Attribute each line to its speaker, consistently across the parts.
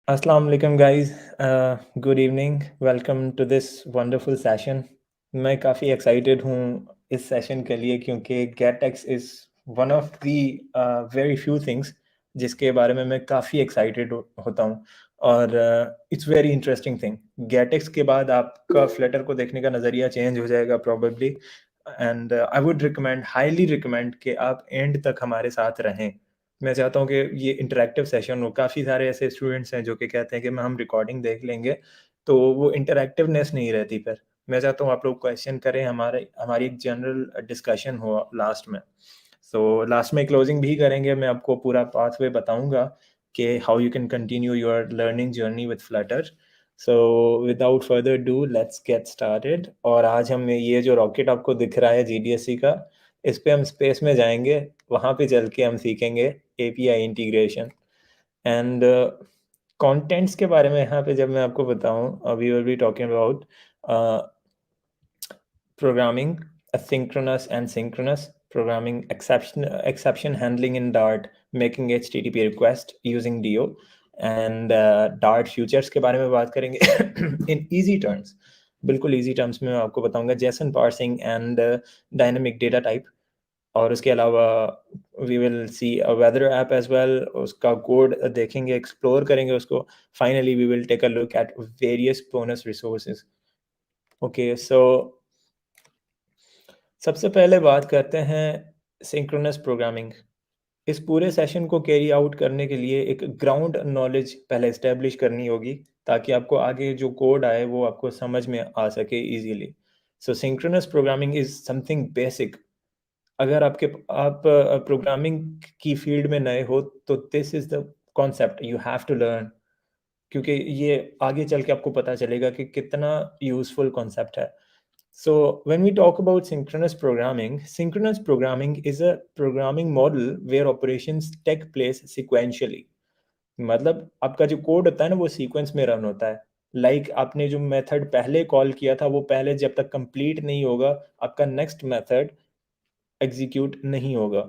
Speaker 1: Assalamu alaikum guys. Good evening. Welcome to this wonderful session. मैं काफ़ी excited हूँ इस session के लिए क्योंकि GetX is one of the very few things जिसके बारे में मैं काफ़ी excited होता हूँ और it's very interesting thing. GetX के बाद आपका Flutter को देखने का नज़रिया change हो जाएगा probably and I would recommend, highly recommend कि आप end तक हमारे साथ रहें. मैं चाहता हूँ कि ये इंटरैक्टिव सेशन हो। काफ़ी सारे ऐसे स्टूडेंट्स हैं जो कि कहते हैं कि हम रिकॉर्डिंग देख लेंगे, तो वो इंटरैक्टिवनेस नहीं रहती फिर। मैं चाहता हूँ आप लोग क्वेश्चन करें, हमारी एक जनरल डिस्कशन हो लास्ट में। सो लास्ट में क्लोजिंग भी करेंगे, मैं आपको पूरा पाथवे बताऊँगा कि how you can continue your learning journey with Flutter. So without further do let's get started. और आज हम ये जो रॉकेट आपको दिख रहा है जीडीएससी का, इस पे हम स्पेस में जाएंगे, वहाँ पे चल के हम सीखेंगे एपीआई इंटीग्रेशन एंड कंटेंट्स के बारे में। यहाँ पे जब मैं आपको बताऊँ, we will be talking about programming asynchronous and synchronous programming, exception handling in Dart, making HTTP request using DO and Dart futures के बारे में बात करेंगे in easy terms, बिल्कुल easy terms में मैं आपको बताऊंगा JSON parsing and dynamic data type। और उसके अलावा we will see a weather app as well, उसका कोड देखेंगे, एक्सप्लोर करेंगे उसको। Finally we will take a look at various bonus resources. Okay, so सबसे पहले बात करते हैं सिंक्रोनस प्रोग्रामिंग। इस पूरे सेशन को कैरी आउट करने के लिए एक ग्राउंड नॉलेज पहले इस्टेब्लिश करनी होगी ताकि आपको आगे जो कोड आए वो आपको समझ में आ सके easily. So synchronous programming is something basic. अगर आप प्रोग्रामिंग की फील्ड में नए हो तो this is the concept you have to learn, क्योंकि ये आगे चल के आपको पता चलेगा कि कितना यूजफुल कॉन्सेप्ट है। So when we talk about synchronous programming is a programming model where operations take place sequentially। मतलब आपका जो कोड होता है ना वो सीक्वेंस में रन होता है। आपने जो मेथड पहले कॉल किया था वो पहले जब तक कंप्लीट नहीं होगा आपका नेक्स्ट मेथड एग्जीक्यूट नहीं होगा।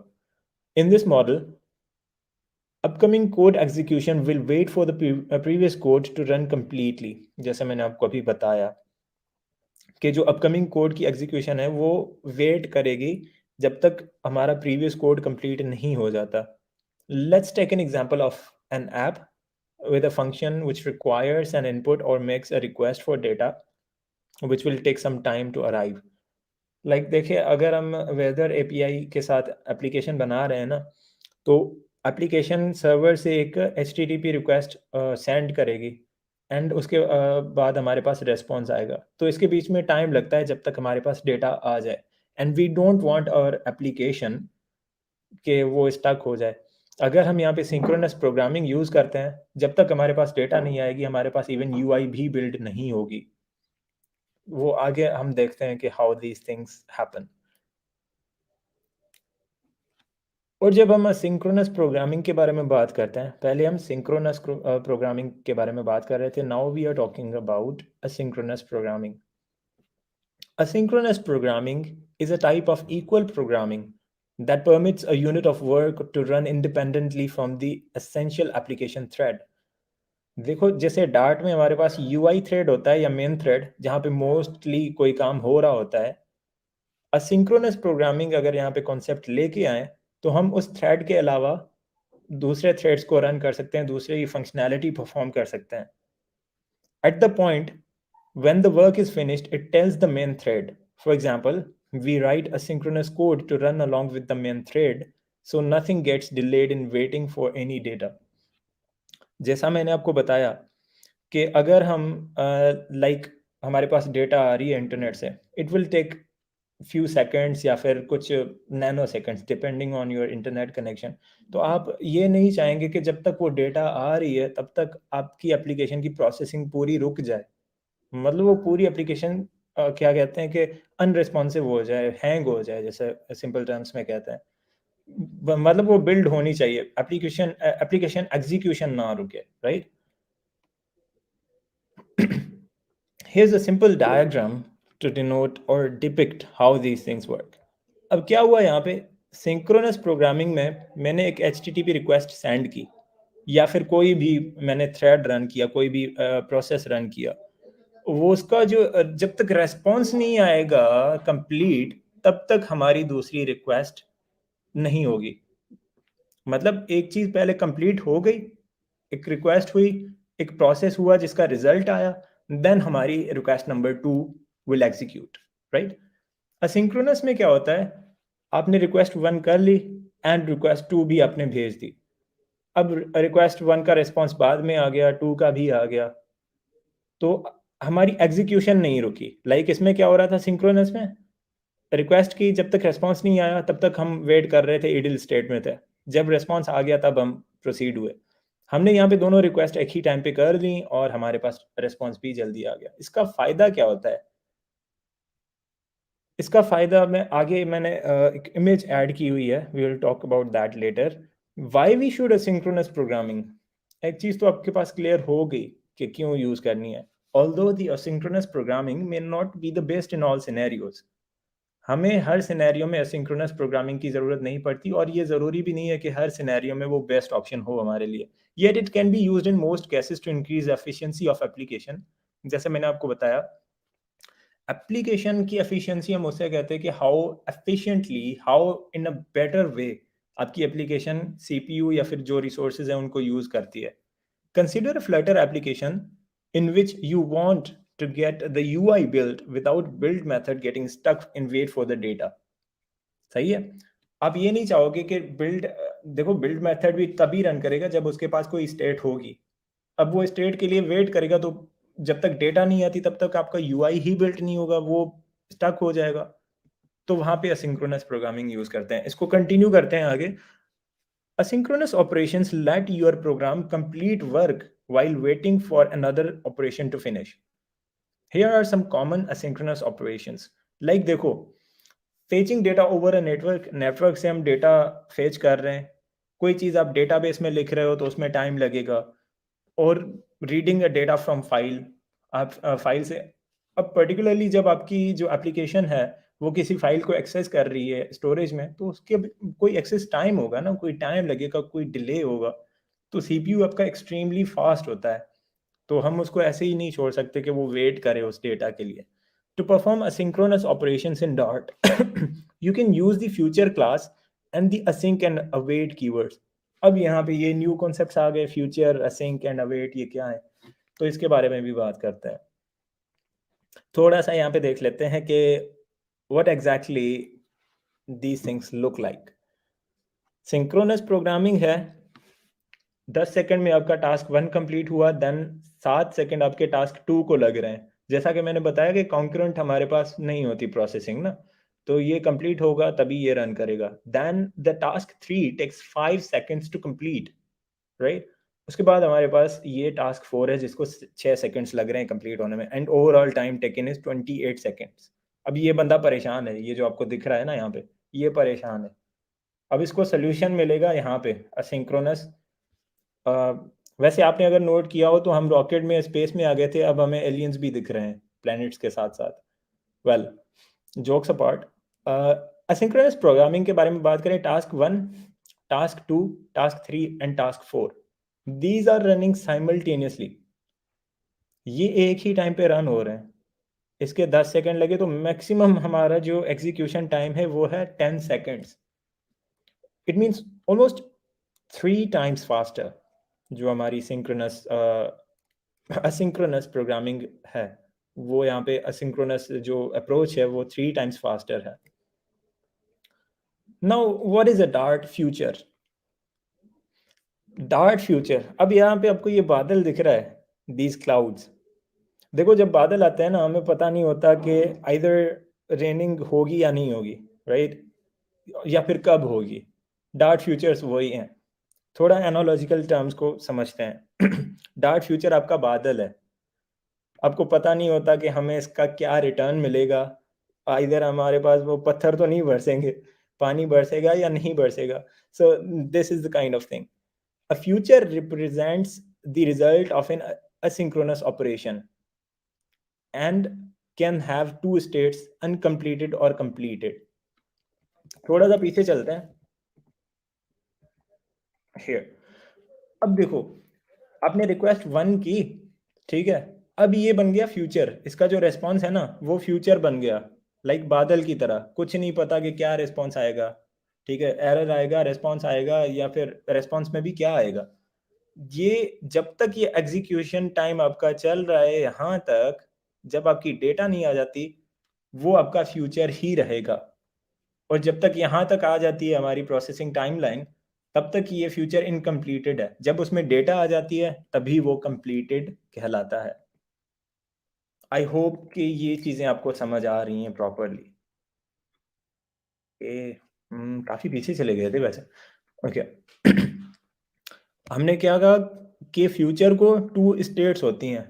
Speaker 1: In this model, upcoming code execution will wait for the previous code to run completely। जैसे मैंने आपको अभी बताया कि जो अपकमिंग कोड की एग्जीक्यूशन है वो वेट करेगी जब तक हमारा प्रीवियस कोड कंप्लीट नहीं हो जाता। Let's take an example of an app with a function which requires an input or makes a request for data which will take some time to arrive। देखिए, अगर हम वेदर एपीआई के साथ application बना रहे हैं ना, तो एप्लीकेशन सर्वर से एक एचटीटीपी रिक्वेस्ट सेंड करेगी एंड उसके बाद हमारे पास रेस्पॉन्स आएगा। तो इसके बीच में टाइम लगता है जब तक हमारे पास डेटा आ जाए and we don't want our application कि वो स्टक हो जाए। अगर हम यहाँ पे सिंक्रोनस प्रोग्रामिंग यूज़ करते हैं, जब तक हमारे पास डेटा नहीं आएगी हमारे पास इवन यूआई भी बिल्ड नहीं होगी। वो आगे हम देखते हैं कि हाउ दीज थिंग्स हैपन। और जब हम सिंक्रोनस प्रोग्रामिंग के बारे में बात करते हैं, पहले हम सिंक्रोनस प्रोग्रामिंग के बारे में बात कर रहे थे, now we are talking about asynchronous programming. Asynchronous programming is a type of equal programming that permits a unit of work to run independently from the essential application thread। देखो, जैसे dart में हमारे पास यूआई थ्रेड होता है या main thread जहाँ पे mostly कोई काम हो रहा होता है। असिंक्रोनस प्रोग्रामिंग अगर यहाँ पे कॉन्सेप्ट लेके आए तो हम उस थ्रेड के अलावा दूसरे थ्रेड्स को रन कर सकते हैं, दूसरे की फंक्शनैलिटी परफॉर्म कर सकते हैं। At the point when the work is finished, it tells the main thread. For example, we write asynchronous code to run along with the main thread, so nothing gets delayed in waiting for any data। जैसा मैंने आपको बताया कि अगर हम हमारे पास data आ रही है इंटरनेट से, it will take few seconds या फिर कुछ nanoseconds depending on your internet connection. तो आप ये नहीं चाहेंगे कि जब तक वो डेटा आ रही है तब तक आपकी एप्लीकेशन की प्रोसेसिंग पूरी रुक जाए। मतलब वो पूरी एप्लीकेशन क्या कहते हैं कि अनरिस्पॉन्सिव हो जाए, हैंग हो जाए, जैसे सिंपल टर्म्स में कहते हैं। मतलब वो बिल्ड होनी चाहिए, एप्लीकेशन एग्जीक्यूशन ना रुके, right. Here's a simple diagram to denote or depict how these things work। अब क्या हुआ यहाँ पे, सिंक्रोनस प्रोग्रामिंग में मैंने एक HTTP रिक्वेस्ट सेंड की, या फिर कोई भी मैंने थ्रेड रन किया, कोई भी प्रोसेस रन किया, वो उसका जो जब तक रिस्पॉन्स नहीं आएगा कंप्लीट, तब तक हमारी दूसरी रिक्वेस्ट नहीं होगी। मतलब एक चीज़ पहले कंप्लीट हो गई, एक रिक्वेस्ट हुई, एक प्रोसेस हुआ जिसका रिजल्ट आया, देन हमारी request number 2 will execute, right? Asynchronous में क्या होता है, आपने रिक्वेस्ट 1 कर ली एंड रिक्वेस्ट 2 भी आपने भेज दी। अब रिक्वेस्ट 1 का रिस्पॉन्स बाद में आ गया, 2 का भी आ गया, तो हमारी एग्जीक्यूशन नहीं रुकी। लाइक इसमें क्या हो रहा था सिंक्रोनस में, रिक्वेस्ट की जब तक रिस्पॉन्स नहीं आया तब तक हम वेट कर रहे थे, इडल स्टेट में थे। जब रिस्पॉन्स आ गया तब हम प्रोसीड हुए। हमने यहाँ पे दोनों रिक्वेस्ट एक ही टाइम पे कर दी और हमारे पास रिस्पॉन्स भी जल्दी आ गया। इसका फ़ायदा क्या होता है? इसका फ़ायदा मैं आगे मैंने एक इमेज ऐड की हुई है, we will talk about that later. Why we should asynchronous programming? एक चीज़ तो आपके पास क्लियर हो गई कि क्यों यूज़ करनी है। Although the asynchronous programming may not be the best in all scenarios, हमें हर सिनेरियो में एसिंक्रोनस प्रोग्रामिंग की ज़रूरत नहीं पड़ती और ये ज़रूरी भी नहीं है कि हर सिनेरियो में वो बेस्ट ऑप्शन हो हमारे लिए। Yet it can be used in most cases to increase efficiency of application. जैसे मैंने आपको बताया, एप्लीकेशन की एफिशिएंसी हम उसे कहते हैं कि how efficiently, how in a better way आपकी एप्लीकेशन सीपीयू या फिर जो रिसोर्सेज हैं उनको यूज़ करती है। Consider a Flutter application in which you want to get the UI built without build method getting stuck in wait for the data. सही है? आप ये नहीं चाहोगे कि देखो बिल्ड मेथड भी तभी रन करेगा जब उसके पास कोई स्टेट होगी। अब वो स्टेट के लिए वेट करेगा तो जब तक डेटा नहीं आती तब तक आपका यूआई ही बिल्ट नहीं होगा, वो स्टक हो जाएगा। तो वहाँ पे एसिंक्रोनस प्रोग्रामिंग यूज़ करते हैं। इसको कंटिन्यू करते हैं आगे। Asynchronous operations let your program complete work while waiting for another operation to finish. Here are some common asynchronous operations. Like देखो, fetching data over a network से हम डेटा फेच कर रहे हैं। कोई चीज़ आप डेटाबेस में लिख रहे हो तो उसमें टाइम लगेगा। और reading a data from file, आप फाइल से, अब पर्टिकुलरली जब आपकी जो एप्लीकेशन है वो किसी फाइल को एक्सेस कर रही है स्टोरेज में, तो उसके कोई एक्सेस टाइम होगा ना, कोई टाइम लगेगा, कोई डिले होगा। तो सीपीयू आपका एक्सट्रीमली फास्ट होता है, तो हम उसको ऐसे ही नहीं छोड़ सकते कि वो वेट करे उस डेटा के लिए। To perform asynchronous operations in Dart, you can use the future class and the async and await keywords. अब यहाँ पे ये न्यू कॉन्सेप्ट्स आ गए, फ्यूचर, async and await, ये क्या है? तो इसके बारे में भी बात करते हैं। थोड़ा सा यहाँ पे देख लेते हैं कि what exactly these things look like. Synchronous programming है, 10 सेकंड में आपका टास्क 1 कंप्लीट हुआ, देन 7 सेकंड आपके टास्क 2 को लग रहे हैं। जैसा कि मैंने बताया कि कॉन्करेंट हमारे पास नहीं होती प्रोसेसिंग ना, तो ये कंप्लीट होगा तभी ये रन करेगा। Then the task 3 takes 5 seconds to complete, right? उसके बाद हमारे पास ये टास्क 4 है जिसको 6 सेकंड्स लग रहे हैं कंप्लीट होने में, and overall time taken is 28 seconds. अब ये बंदा परेशान है, ये जो आपको दिख रहा है ना यहाँ पे, ये परेशान है। अब इसको सोल्यूशन मिलेगा यहाँ पे असिंक्रोनस। अ, वैसे आपने अगर नोट किया हो तो हम रॉकेट में स्पेस में आ गए थे, अब हमें एलियंस भी दिख रहे हैं प्लैनेट्स के साथ-साथ। Well, jokes apart, asynchronous programming के बारे में बात करें, task 1, task 2, task 3 and task 4, these are running simultaneously. ये एक ही टाइम पे रन हो रहे हैं। इसके 10 सेकंड लगे तो मैक्सिमम हमारा जो एग्ज़ीक्यूशन टाइम है वो है 10 seconds. It means almost 3 times faster जो हमारी असिंक्रोनस प्रोग्रामिंग है, वो यहाँ पे असिंक्रोनस जो अप्रोच है वो 3 टाइम्स फास्टर है। Now what is a dart future? Dart future, अब यहाँ पे आपको ये बादल दिख रहा है, दीज़ क्लाउड्स। देखो जब बादल आते हैं ना, हमें पता नहीं होता कि आइदर रेनिंग होगी या नहीं होगी, राइट? या फिर कब होगी। डार्ट फ्यूचर्स वही हैं। थोड़ा एनालॉजिकल टर्म्स को समझते हैं। डार्ट फ्यूचर आपका बादल है। आपको पता नहीं होता कि हमें इसका क्या रिटर्न मिलेगा। आइदर हमारे पास वो पत्थर तो नहीं बरसेंगे, पानी बरसेगा या नहीं बरसेगा। So this is the kind of thing. A future represents the result of an asynchronous operation and can have two states, uncompleted or completed. थोड़ा सा पीछे चलते हैं। Here, अब देखो, आपने रिक्वेस्ट 1 की, ठीक है? अब ये बन गया फ्यूचर, इसका जो रिस्पॉन्स है ना, वो फ्यूचर बन गया, लाइक बादल की तरह। कुछ नहीं पता कि क्या रिस्पॉन्स आएगा, ठीक है? एरर आएगा, रिस्पॉन्स आएगा, या फिर रिस्पॉन्स में भी क्या आएगा? ये जब तक ये एग्ज़ीक्यूशन टाइम आपका चल रहा है यहाँ तक, जब आपकी डेटा नहीं आ जाती, वो आपका फ्यूचर ही रहेगा। और जब तक यहाँ तक आ जाती है हमारी प्रोसेसिंग टाइमलाइन, तब तक ये फ्यूचर इनकम्प्लीटेड है। जब उसमें डेटा आ जाती है, तभी वो कंप्लीटेड कहलाता है। आई होप कि ये चीज़ें आपको समझ आ रही हैं प्रॉपर्ली। काफ़ी पीछे चले गए थे वैसे। ओके। हमने क्या कहा कि फ्यूचर को 2 स्टेट्स होती हैं,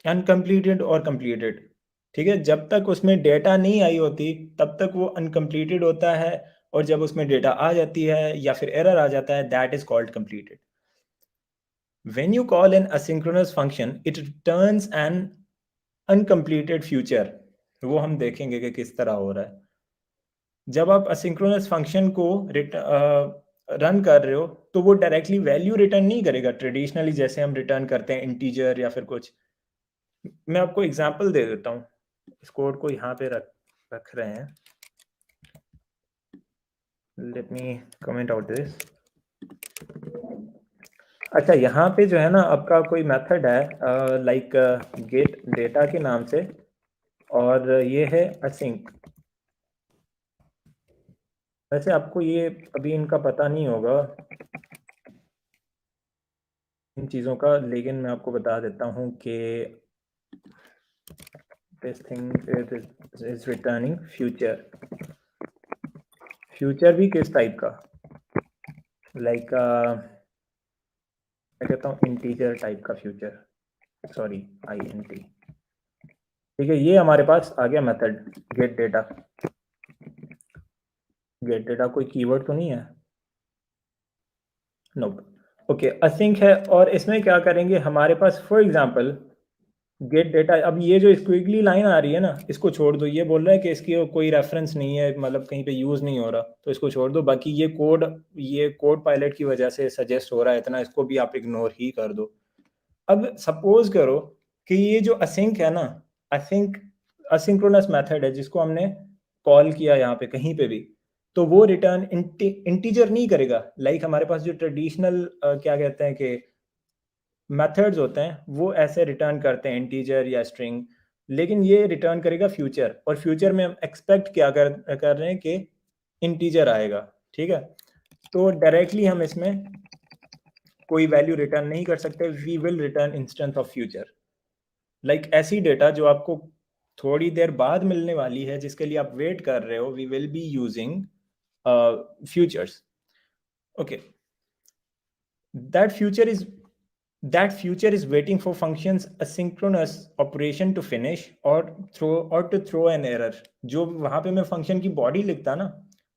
Speaker 1: अनकम्प्लीटेड और कंप्लीटेड। ठीक है? जब तक उसमें डेटा नहीं आई होती, तब तक वो अनकम्प्लीटेड होता है, और जब उसमें डेटा आ जाती है या फिर एरर आ जाता है, that is called completed. When you call an asynchronous function, it returns an uncompleted future. वो हम देखेंगे कि किस तरह हो रहा है। जब आप asynchronous function को रन कर रहे हो, तो वो डायरेक्टली वैल्यू रिटर्न नहीं करेगा ट्रेडिशनली जैसे हम रिटर्न करते हैं इंटीजर या फिर कुछ। मैं आपको एग्जांपल दे देता हूँ। इस कोड को यहाँ पे रख रख रहे हैं। Let me comment out this. अच्छा, यहाँ पे जो है ना, आपका कोई मेथड है लाइक गेट डेटा के नाम से, और ये है असिंक। वैसे आपको ये अभी इनका पता नहीं होगा इन चीज़ों का, लेकिन मैं आपको बता देता हूँ कि this thing is returning future. Future भी किस टाइप का, लाइक मैं कहता हूँ इंटीजर टाइप का फ्यूचर, सॉरी INT। ठीक है, ये हमारे पास आ गया method gate data. Gate data कोई कीवर्ड तो नहीं है? नो। ओके, असिंक है, और इसमें क्या करेंगे, हमारे पास फॉर एग्जांपल गेट डेटा। अब ये जो स्क्विगली लाइन आ रही है ना, इसको छोड़ दो। ये बोल रहा है कि इसकी कोई रेफरेंस नहीं है, मतलब कहीं पे यूज़ नहीं हो रहा, तो इसको छोड़ दो। बाकी ये कोड पायलट की वजह से सजेस्ट हो रहा है इतना, इसको भी आप इग्नोर ही कर दो। अब सपोज करो कि ये जो असिंक है ना, असिंक असिंक्रोनस मेथड है जिसको हमने कॉल किया यहाँ पे कहीं पे भी, तो वो रिटर्न इंटीजर नहीं करेगा। लाइक हमारे पास जो ट्रेडिशनल क्या कहते हैं कि मेथड्स होते हैं, वो ऐसे रिटर्न करते हैं इंटीजर या स्ट्रिंग, लेकिन ये रिटर्न करेगा फ्यूचर। और फ्यूचर में हम एक्सपेक्ट क्या कर रहे हैं कि इंटीजर आएगा। ठीक है? तो डायरेक्टली हम इसमें कोई वैल्यू रिटर्न नहीं कर सकते। We will return instance of future, like ऐसी डेटा जो आपको थोड़ी देर बाद मिलने वाली है, जिसके लिए आप वेट कर रहे हो, we will be using futures. Okay, that future is that future is waiting for functions asynchronous operation to finish or to throw an error। जो वहां पे मैं फंक्शन की बॉडी लिखता ना,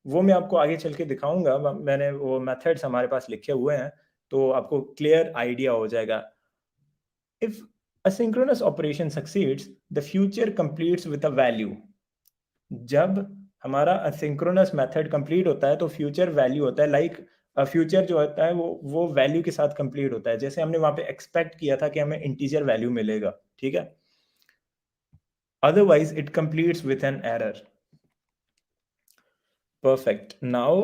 Speaker 1: वो मैं आपको आगे चल के दिखाऊंगा। मैंने वो मेथड्स हमारे पास लिखे हुए हैं, तो आपको क्लियर आइडिया हो जाएगा। if asynchronous operation succeeds, the future completes with a value। जब हमारा असिंक्रोनस मेथड कंप्लीट होता है, तो फ्यूचर वैल्यू होता है। लाइक फ्यूचर जो होता है वो वैल्यू के साथ कंप्लीट होता है, जैसे हमने वहां पे एक्सपेक्ट किया था कि हमें इंटीजर वैल्यू मिलेगा। ठीक है? Otherwise it completes with an error. Perfect. Now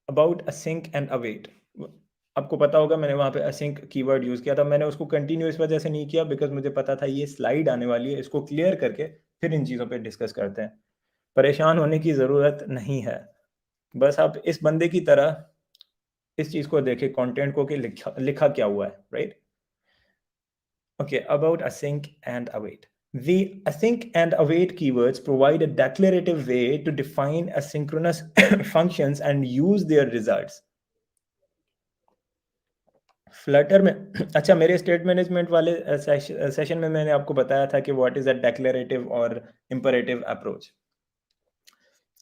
Speaker 1: about async and await. आपको पता होगा मैंने वहां पे असिंक कीवर्ड यूज किया था। मैंने उसको कंटिन्यू इस वजह से नहीं किया बिकॉज मुझे पता था ये स्लाइड आने वाली है। इसको क्लियर करके फिर इन चीज़ों पे डिस्कस करते हैं। परेशान होने की ज़रूरत नहीं है। बस आप इस बंदे की तरह इस चीज़ को देखें, कंटेंट को, कि लिखा लिखा क्या हुआ है, right? Okay, about async and await. The async and await keywords provide a declarative way to define asynchronous functions and use their results. Flutter में अच्छा, मेरे स्टेट मैनेजमेंट वाले सेशन में मैंने आपको बताया था कि व्हाट इज अ डेक्लरेटिव और इंपरेटिव अप्रोच।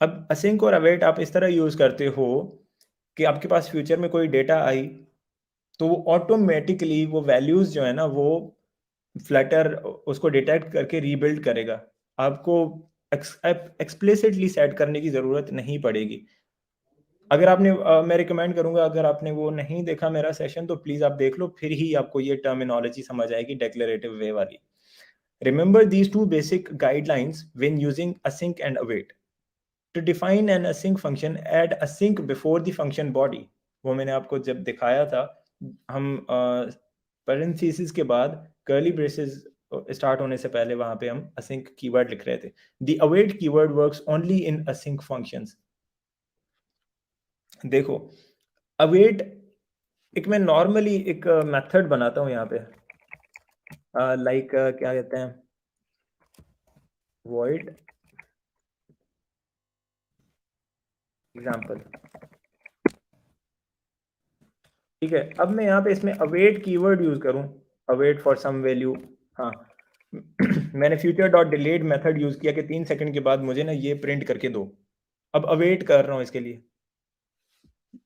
Speaker 1: अब असिंक और अवेट आप इस तरह यूज करते हो कि आपके पास फ्यूचर में कोई डेटा आई, तो वो ऑटोमेटिकली वो वैल्यूज जो है ना, वो फ्लटर उसको डिटेक्ट करके रीबिल्ड करेगा। आपको एक्सप्लिसिटली सेट करने की ज़रूरत नहीं पड़ेगी। अगर आपने मैं रिकमेंड करूँगा, अगर आपने वो नहीं देखा मेरा सेशन, तो प्लीज़ आप देख लो, फिर ही आपको ये टर्मिनोलॉजी समझ आएगी डिक्लेरेटिव वे वाली। Remember these two basic guidelines when using async and await. To define an async function, add async before the function body. वो मैंने आपको जब दिखाया था, हम parentheses के बाद curly braces स्टार्ट होने से पहले वहां पे हम async कीवर्ड लिख रहे थे. The await keyword works only in async functions. देखो, await एक मैं नॉर्मली एक मेथड बनाता हूँ यहाँ पे, लाइक क्या कहते हैं, void example. ठीक है, अब मैं यहाँ पे इसमें अवेट कीवर्ड यूज करूँ, अवेट फॉर सम वैल्यू, हाँ मैंने future dot delayed method use किया कि 3 सेकंड के बाद मुझे ना ये प्रिंट करके दो। अब अवेट कर रहा हूँ इसके लिए।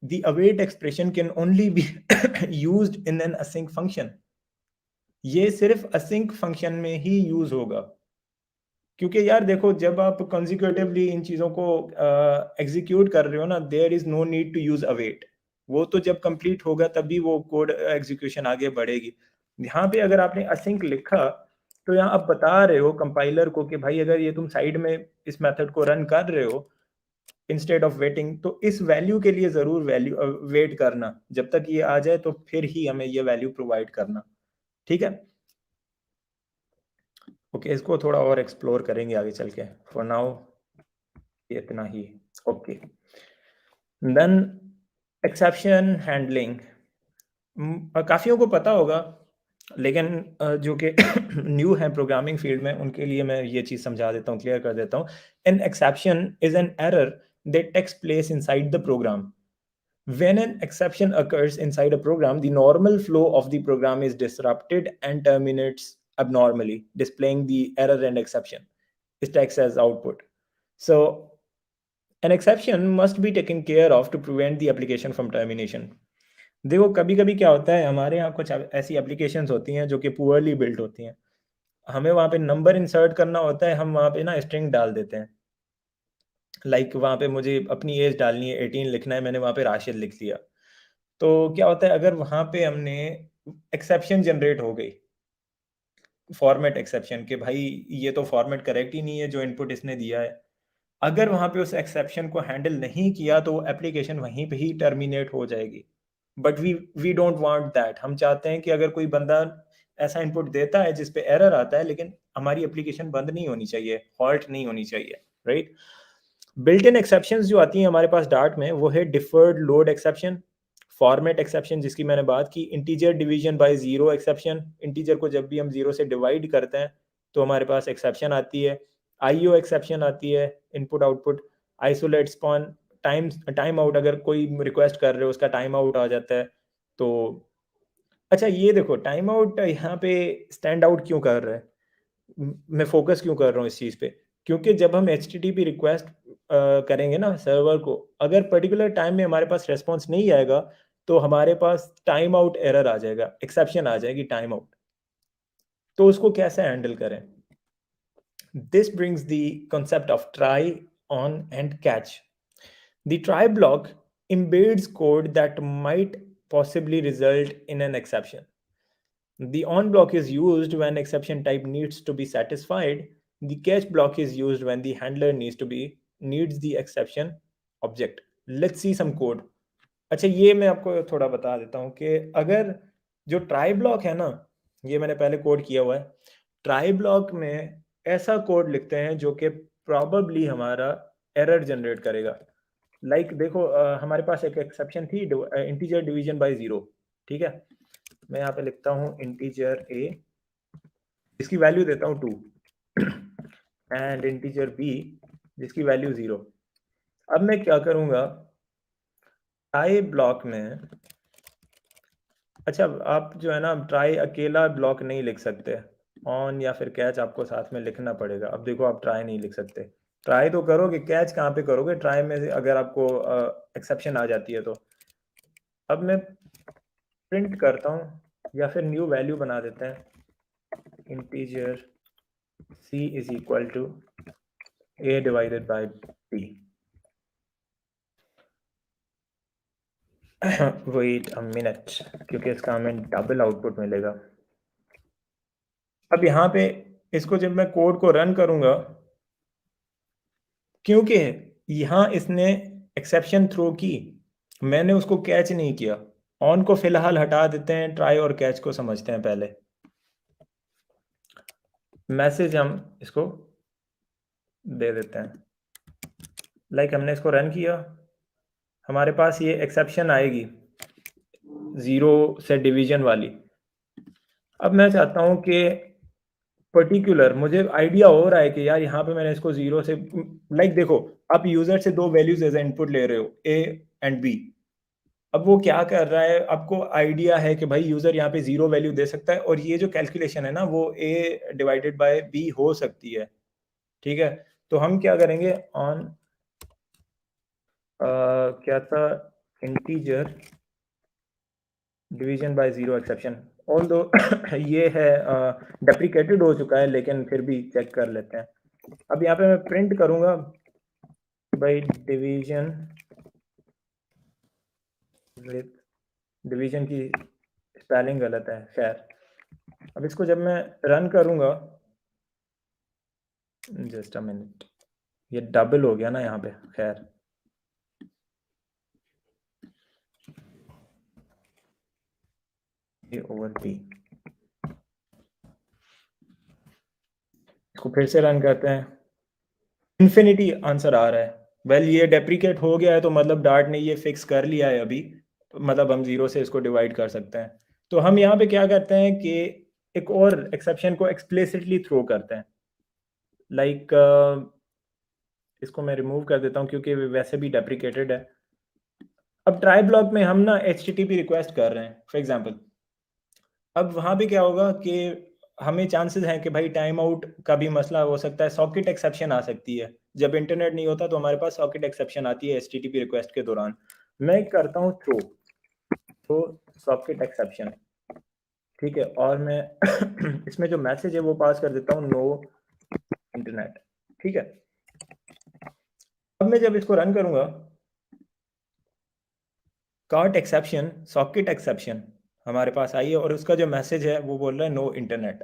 Speaker 1: The await expression can only B used in an async function. ये सिर्फ असिंक फंक्शन में ही यूज होगा, क्योंकि यार देखो, जब आप कंसेक्यूटिवली इन चीज़ों को एग्जीक्यूट कर रहे हो ना, there is no need to use await. वो तो जब कंप्लीट होगा तभी वो कोड एग्जीक्यूशन आगे बढ़ेगी। यहाँ पे अगर आपने असिंक लिखा, तो यहाँ आप बता रहे हो कंपाइलर को कि भाई अगर ये तुम साइड में इस मेथड को रन कर रहे हो इंस्टेड ऑफ वेटिंग, तो इस वैल्यू के लिए जरूर वैल्यू वेट करना, जब तक ये आ जाए तो फिर ही हमें ये वैल्यू प्रोवाइड करना। ठीक है, ओके, इसको थोड़ा और एक्सप्लोर करेंगे आगे चल के। फॉर नाउ इतना ही। ओके, देन एक्सेप्शन हैंडलिंग काफ़ियों को पता होगा, लेकिन जो कि न्यू है प्रोग्रामिंग फील्ड में, उनके लिए मैं ये चीज़ समझा देता हूँ, क्लियर कर देता हूँ। An exception is an error that takes place inside the program. When an exception occurs inside a program, the normal flow of the program is disrupted and terminates abnormally, displaying the error and exception. It takes as output. So, an exception must be taken care of to prevent the application from termination. देखो, कभी-कभी क्या होता है, हमारे यहाँ कुछ ऐसी applications होती हैं जो कि पुअरली बिल्ट होती हैं। हमें वहाँ पे नंबर इंसर्ट करना होता है, हम वहाँ पे ना स्ट्रिंग डाल देते हैं। लाइक वहाँ पे मुझे अपनी एज डालनी है, 18 लिखना है, मैंने वहाँ पे राशिद लिख दिया। तो क्या होता है, अगर वहाँ पे हमने एक्सेप्शन जनरेट हो गई, फॉर्मेट एक्सेप्शन, कि भाई ये तो फॉर्मेट करेक्ट ही नहीं है जो इनपुट इसने दिया है। अगर वहाँ पे उस एक्सेप्शन को हैंडल नहीं किया, तो एप्लीकेशन वहीं पे ही टर्मिनेट हो जाएगी। But we don't want that. हम चाहते हैं कि अगर कोई बंदा ऐसा इनपुट देता है जिस पे एरर आता है, लेकिन हमारी एप्लीकेशन बंद नहीं होनी चाहिए, हॉल्ट नहीं होनी चाहिए, राइट? बिल्ट इन एक्सेप्शंस जो आती हैं हमारे पास डार्ट में, वो है deferred load exception, format exception जिसकी मैंने बात की, integer division by zero exception, integer को जब भी हम जीरो से डिवाइड करते हैं तो हमारे पास एक्सेप्शन आती है, आईओ एक्सेप्शन आती है, input output, isolate spawn, time out, अगर कोई रिक्वेस्ट कर रहे हो उसका टाइम आउट आ जाता है। तो अच्छा, ये देखो, टाइम आउट यहाँ पे स्टैंड आउट क्यों कर रहा है, मैं फोकस क्यों कर रहा हूँ इस चीज़ पे? क्योंकि जब हम एचटीटीपी रिक्वेस्ट करेंगे ना सर्वर को, अगर पर्टिकुलर टाइम में हमारे पास रिस्पॉन्स नहीं आएगा, तो हमारे पास टाइम आउट एरर आ जाएगा, एक्सेप्शन आ जाएगी टाइम आउट। तो उसको कैसे हैंडल करें? This brings the concept of try, on and catch. The try block embeds code that might possibly result in an exception. The on block is used when exception type needs to be satisfied. The catch block is used when the handler needs the exception object. Let's see some code. अच्छा, ये मैं आपको थोड़ा बता देता हूँ कि अगर जो ट्राई ब्लॉक है ना, ये मैंने पहले कोड किया हुआ है। ट्राई ब्लॉक में ऐसा कोड लिखते हैं जो कि प्रॉबेबली हमारा एरर जनरेट करेगा। लाइक देखो, हमारे पास एक एक्सेप्शन थी, इंटीजर डिवीजन बाय जीरो। ठीक है, मैं यहाँ पे लिखता हूँ इंटीजर ए, इसकी वैल्यू देता हूँ 2 एंड इंटीजर बी जिसकी वैल्यू 0। अब मैं क्या करूँगा, ट्राई ब्लॉक में, अच्छा आप जो है ना, ट्राई अकेला ब्लॉक नहीं लिख सकते, ऑन या फिर कैच आपको साथ में लिखना पड़ेगा। अब देखो, आप ट्राई नहीं लिख सकते, ट्राई तो करोगे, कैच कहाँ पे करोगे? ट्राई में से अगर आपको एक्सेप्शन आ जाती है तो। अब मैं प्रिंट करता हूँ, या फिर न्यू वैल्यू बना देते हैं, integer c is equal to a divided by b। Wait a minute, क्योंकि इसका हमें डबल आउटपुट मिलेगा। अब यहाँ पे इसको जब मैं कोड को रन करूँगा, क्योंकि यहाँ इसने एक्सेप्शन थ्रो की, मैंने उसको कैच नहीं किया। ऑन को फ़िलहाल हटा देते हैं, ट्राई और कैच को समझते हैं पहले। मैसेज हम इसको दे देते हैं। लाइक हमने इसको रन किया, हमारे पास ये एक्सेप्शन आएगी 0 से डिवीज़न वाली। अब मैं चाहता हूँ कि पर्टिकुलर मुझे आइडिया हो रहा है कि यार यहाँ पे मैंने इसको 0 से लाइक देखो, आप यूज़र से 2 वैल्यूज़ एज़ इनपुट ले रहे हो, ए एंड बी। अब वो क्या कर रहा है, आपको आइडिया है कि भाई यूज़र यहाँ पे 0 वैल्यू दे सकता है और ये जो कैलकुलेशन है ना, वो ए डिवाइडेड बाय बी हो सकती है, ठीक है? तो हम क्या करेंगे, ऑन क्या था, integer division bye 0 exception, although ये है डेप्रिकेटेड हो चुका है, लेकिन फिर भी चेक कर लेते हैं। अब यहाँ पे मैं प्रिंट करूँगा बाय डिवीजन विद, डिवीजन की स्पेलिंग गलत है, खैर। अब इसको जब मैं रन करूँगा, जस्ट अ मिनट, ये डबल हो गया ना यहाँ पे, खैर। ए ओवर बी, इसको फिर से रन करते हैं, इन्फिनिटी आंसर आ रहा है। वेल ये डेप्रिकेट हो गया है, तो मतलब डार्ट ने ये फिक्स कर लिया है अभी, मतलब हम 0 से इसको डिवाइड कर सकते हैं। तो हम यहाँ पे क्या करते हैं कि एक और एक्सेप्शन को एक्सप्लिसिटली थ्रो करते हैं। लाइक इसको मैं रिमूव कर देता हूँ क्योंकि वैसे भी डेप्रिकेटेड है। अब ट्राई ब्लॉक में हम ना एचटीटीपी रिक्वेस्ट कर रहे हैं फॉर एग्जांपल। अब वहाँ पे क्या होगा कि हमें चांसेस हैं कि भाई टाइम आउट का भी मसला हो सकता है, सॉकेट एक्सेप्शन आ सकती है। जब इंटरनेट नहीं होता तो हमारे पास सॉकेट एक्सेप्शन आती है एचटीटीपी रिक्वेस्ट के दौरान। मैं करता हूँ थ्रो, तो सॉकेट एक्सेप्शन, ठीक है, और मैं इसमें जो मैसेज है वो पास कर देता हूँ, नो इंटरनेट, ठीक है। अब मैं जब इसको रन करूँगा, कार्ट एक्सेप्शन, सॉकेट एक्सेप्शन हमारे पास आई है और उसका जो मैसेज है वो बोल रहा है नो इंटरनेट।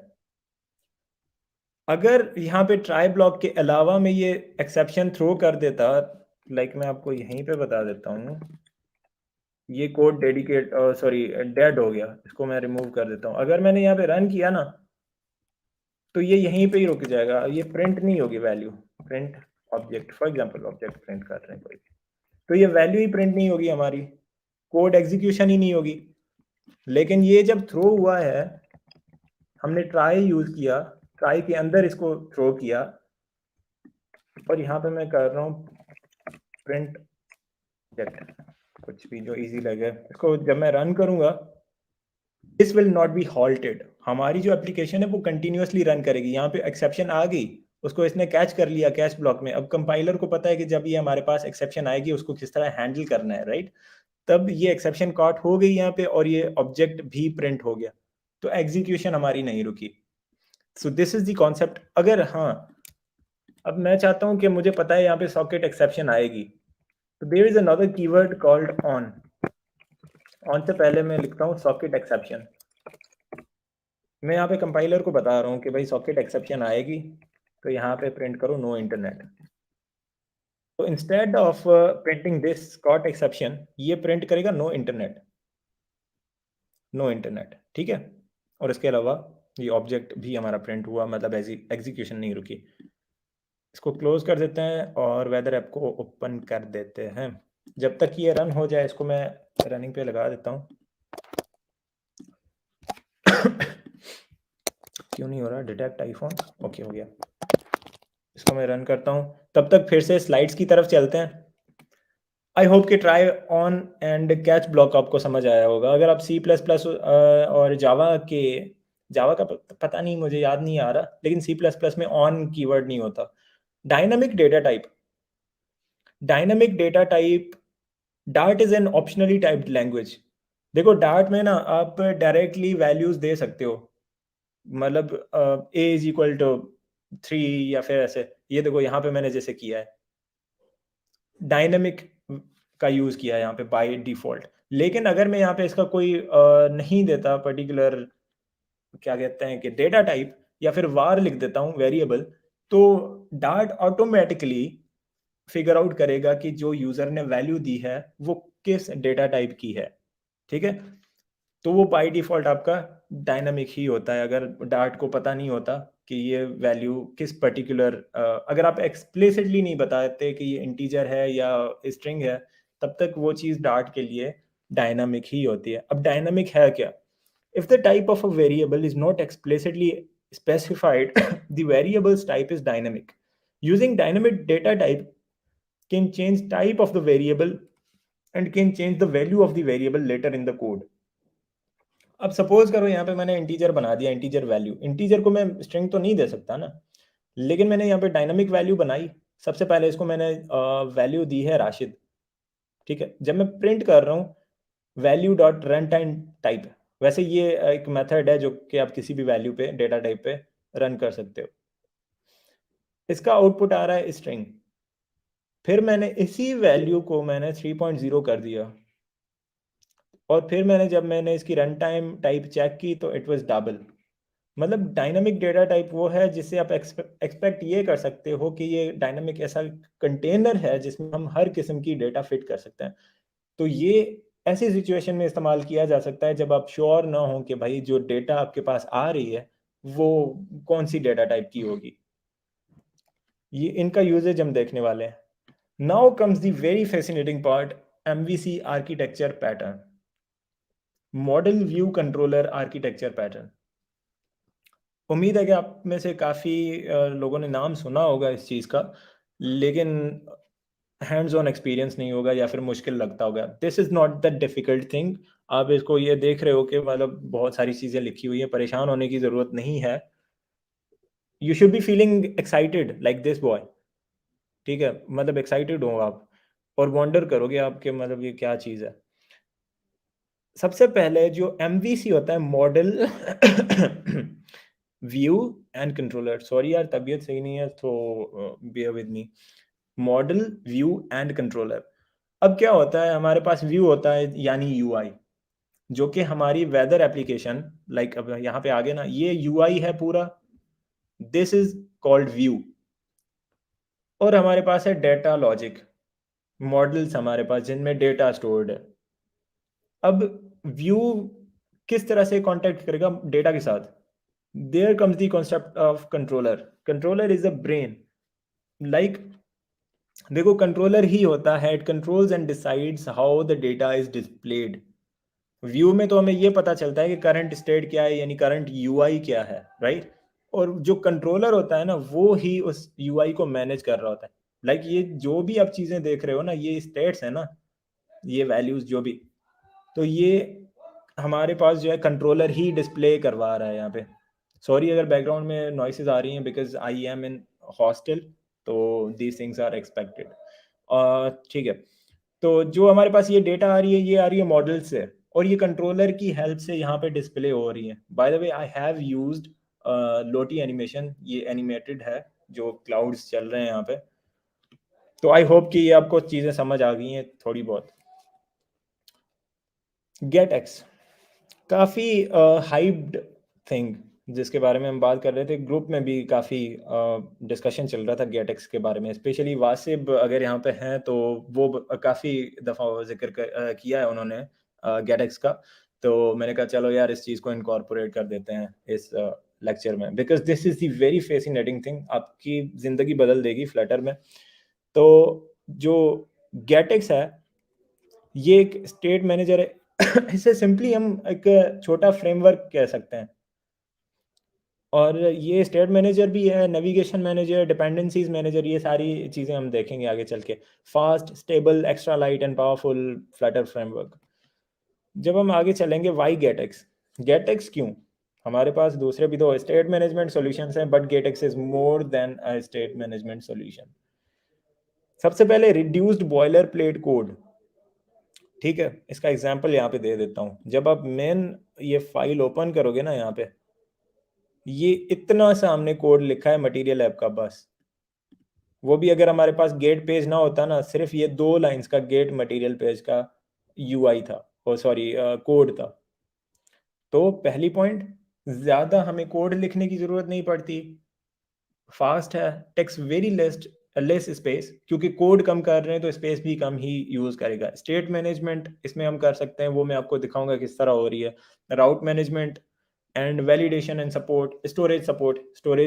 Speaker 1: अगर यहाँ पे ट्राई ब्लॉक के अलावा मैं ये एक्सेप्शन थ्रो कर देता, लाइक मैं आपको यहीं पे बता देता हूँ, ये कोड डेडिकेट सॉरी डेड हो गया, इसको मैं रिमूव कर देता हूँ। अगर मैंने यहाँ पे रन किया ना, तो ये यहीं पे ही रुक जाएगा, ये प्रिंट नहीं होगी value. Print object, for example object print कर रहे हैं कोई, तो ये वैल्यू ही प्रिंट नहीं होगी हमारी, कोड एग्जीक्यूशन ही नहीं होगी। लेकिन ये जब थ्रो हुआ है, हमने ट्राई यूज किया, ट्राई के अंदर इसको थ्रो किया, और यहाँ पे मैं कर रहा हूँ प्रिंट ऑब्जेक्ट, कुछ भी जो इजी लगे। इसको जब मैं रन करूंगा, this will not be halted, हमारी जो एप्लीकेशन है वो कंटिन्यूअसली रन करेगी। यहाँ पे एक्सेप्शन आ गई, उसको इसने कैच कर लिया कैच ब्लॉक में। अब कंपाइलर को पता है कि जब ये हमारे पास एक्सेप्शन आएगी उसको किस तरह हैंडल करना है, राइट? तब ये एक्सेप्शन कॉट हो गई यहाँ पे और ये ऑब्जेक्ट भी प्रिंट हो गया, तो एग्जीक्यूशन हमारी नहीं रुकी। So this is the concept. अगर हाँ, अब मैं चाहता हूँ कि मुझे पता है यहाँ पे सॉकेट एक्सेप्शन आएगी, तो there is another keyword called on. On से पहले मैं लिखता हूँ सॉकेट एक्सेप्शन। मैं यहाँ पे कंपाइलर को बता रहा हूँ कि भाई सॉकेट एक्सेप्शन आएगी, तो यहाँ पे प्रिंट करो नो इंटरनेट। तो instead of printing this caught exception, ये प्रिंट करेगा नो इंटरनेट, नो इंटरनेट, ठीक है। और इसके अलावा ये ऑब्जेक्ट भी हमारा प्रिंट हुआ, मतलब एग्जीक्यूशन नहीं रुकी। इसको क्लोज कर देते हैं और वेदर ऐप को ओपन कर देते हैं। जब तक ये रन हो जाए, इसको मैं रनिंग पे लगा देता हूँ। क्यों नहीं हो रहा डिटेक्ट आईफोन? ओके, हो गया। इसको मैं रन करता हूँ, तब तक फिर से स्लाइड्स की तरफ चलते हैं। आई होप कि try on and catch block आपको समझ आया होगा। अगर आप सी प्लस प्लस और जावा का पता नहीं, मुझे याद नहीं आ रहा, लेकिन सी प्लस प्लस में ऑन कीवर्ड नहीं होता। Dynamic data type, dynamic data type, dart is an optionally typed language. देखो डार्ट में ना आप डायरेक्टली वैल्यूज दे सकते हो, मतलब ए इज इक्वल टू 3 या फिर ऐसे। ये देखो यहाँ पे मैंने जैसे किया है, डायनामिक का यूज किया है यहाँ पे बाय डिफॉल्ट। लेकिन अगर मैं यहाँ पे इसका कोई नहीं देता पर्टिकुलर, क्या कहते हैं कि डेटा टाइप, या फिर var लिख देता हूँ वेरिएबल, तो डार्ट ऑटोमेटिकली फिगर आउट करेगा कि जो यूजर ने वैल्यू दी है वो किस डेटा टाइप की है। ठीक है, तो वो बाय डिफ़ॉल्ट आपका डायनामिक ही होता है। अगर डार्ट को पता नहीं होता कि ये वैल्यू किस पर्टिकुलर अगर आप एक्सप्लिसिटली नहीं बताते कि ये इंटीजर है या स्ट्रिंग है, तब तक वो चीज़ डार्ट के लिए डायनामिक ही होती है। अब डायनामिक है क्या? If the type of a variable is not explicitly specified, the variable's type is dynamic. Using dynamic data type can change type of the variable and can change the value of the variable later in the code. अब suppose करो यहाँ पे मैंने integer बना दिया, integer value, integer को मैं string तो नहीं दे सकता ना, लेकिन मैंने यहाँ पे डायनामिक वैल्यू बनाई। सबसे पहले इसको मैंने वैल्यू दी है राशिद। ठीक है, जब मैं प्रिंट कर रहा हूँ value dot run time type, वैसे ये एक मेथड है जो कि आप किसी भी वैल्यू पे डेटा टाइप पे रन कर सकते हो। इसका आउटपुट आ रहा है स्ट्रिंग। फिर मैंने इसी वैल्यू को मैंने 3.0 कर दिया, और फिर जब मैंने इसकी रन टाइम टाइप चेक की तो इट वाज डबल। मतलब डायनामिक डेटा टाइप वो है जिससे आप एक्सपेक्ट ये कर सकते हो कि ये डायनामिक ऐसा कंटेनर है जिसमें हम हर किस्म की डेटा फिट कर सकते हैं। तो ये ऐसी सिचुएशन में इस्तेमाल किया जा सकता है जब आप श्योर ना हो कि भाई जो डेटा आपके पास आ रही है वो कौन सी डेटा टाइप की होगी। ये इनका यूजेज हम देखने वाले हैं। Now comes the very fascinating part, MVC architecture pattern, model view controller architecture pattern. उम्मीद है कि आप में से काफ़ी लोगों ने नाम सुना होगा इस चीज़ का, लेकिन हैंड्स ऑन एक्सपीरियंस नहीं होगा या फिर मुश्किल लगता होगा। This is not the difficult thing. आप इसको ये देख रहे हो कि मतलब बहुत सारी चीज़ें लिखी हुई हैं, परेशान होने की ज़रूरत नहीं है। You should be feeling excited like this boy. ठीक है, मतलब एक्साइटेड हो आप और वंडर करोगे आप कि मतलब ये क्या चीज़ है। सबसे पहले जो एमवीसी होता है, model view and controller, sorry यार तबीयत सही नहीं है तो bear with me. Model view and controller. अब क्या होता है, हमारे पास व्यू होता है यानी यूआई, जो कि हमारी वेदर एप्लीकेशन, लाइक अब यहाँ पे आगे ना ये यूआई है पूरा, दिस इज कॉल्ड व्यू। और हमारे पास है डेटा लॉजिक, मॉडल्स हमारे पास जिनमें डेटा स्टोर्ड है। अब व्यू किस तरह से कांटेक्ट करेगा डेटा के साथ? There comes the concept of controller. Controller is a brain, like देखो कंट्रोलर ही होता है, it controls and decides how the data is displayed. View में तो हमें ये पता चलता है कि करंट स्टेट क्या है, यानी करंट यूआई क्या है, राइट। और जो कंट्रोलर होता है ना वो ही उस यूआई को मैनेज कर रहा होता है। लाइक ये जो भी आप चीजें देख रहे हो ना, ये स्टेट्स है ना, ये वैल्यूज जो भी, तो ये हमारे पास जो है कंट्रोलर ही डिस्प्ले करवा रहा है यहाँ पे। सॉरी अगर बैकग्राउंड में नॉइसेस आ रही हैं, because I am in hostel, तो दीज थिंग्स आर एक्सपेक्टेड। ठीक है, तो जो हमारे पास ये डेटा आ रही है, ये आ रही है मॉडल से, और ये कंट्रोलर की हेल्प से यहाँ पे डिस्प्ले हो रही है। By the way I have used Lottie animation, ये एनिमेटेड है जो क्लाउड्स चल रहे हैं यहाँ पे। तो आई होप कि ये आपको चीज़ें समझ आ गई हैं थोड़ी बहुत। गेट एक्स काफ़ी हाइप्ड थिंग, जिसके बारे में हम बात कर रहे थे, ग्रुप में भी काफ़ी डिस्कशन चल रहा था गेटएक्स के बारे में। स्पेशली वासिब अगर यहाँ पे हैं तो वो काफ़ी दफ़ा जिक्र किया है उन्होंने गेटएक्स का। तो मैंने कहा चलो यार इस चीज़ को इनकॉर्पोरेट कर देते हैं इस लेक्चर में, because this is the very fascinating thing, आपकी ज़िंदगी बदल देगी फ्लटर में। तो जो गेटएक्स है ये एक स्टेट मैनेजर है। इसे सिंपली हम एक छोटा फ्रेमवर्क कह सकते हैं। और ये स्टेट मैनेजर भी है, नेविगेशन मैनेजर, डिपेंडेंसीज मैनेजर, ये सारी चीज़ें हम देखेंगे आगे चल के। Fast, stable, extra light and powerful Flutter framework. जब हम आगे चलेंगे, वाई गेटएक्स? गेटएक्स क्यों? हमारे पास दूसरे भी दो स्टेट मैनेजमेंट सॉल्यूशंस हैं, but GetX is more than a state management solution. सबसे पहले रिड्यूस्ड बॉयलर प्लेट कोड। ठीक है, इसका एग्जांपल यहाँ पे दे देता हूँ। जब आप मेन ये फाइल ओपन करोगे ना, यहाँ पे ये इतना सामने कोड लिखा है मटेरियल ऐप का, बस। वो भी अगर हमारे पास गेट पेज ना होता ना, सिर्फ ये 2 लाइंस का गेट मटेरियल पेज का यूआई था। सॉरी कोड था। तो पहली पॉइंट, ज़्यादा हमें कोड लिखने की ज़रूरत नहीं पड़ती, फास्ट है, टेक्स वेरी लेस स्पेस, क्योंकि कोड कम कर रहे हैं तो स्पेस भी कम ही यूज़ करेगा। स्टेट मैनेजमेंट इसमें हम कर सकते हैं, वो मैं आपको दिखाऊंगा किस तरह हो रही है। Route management and validation and support, storage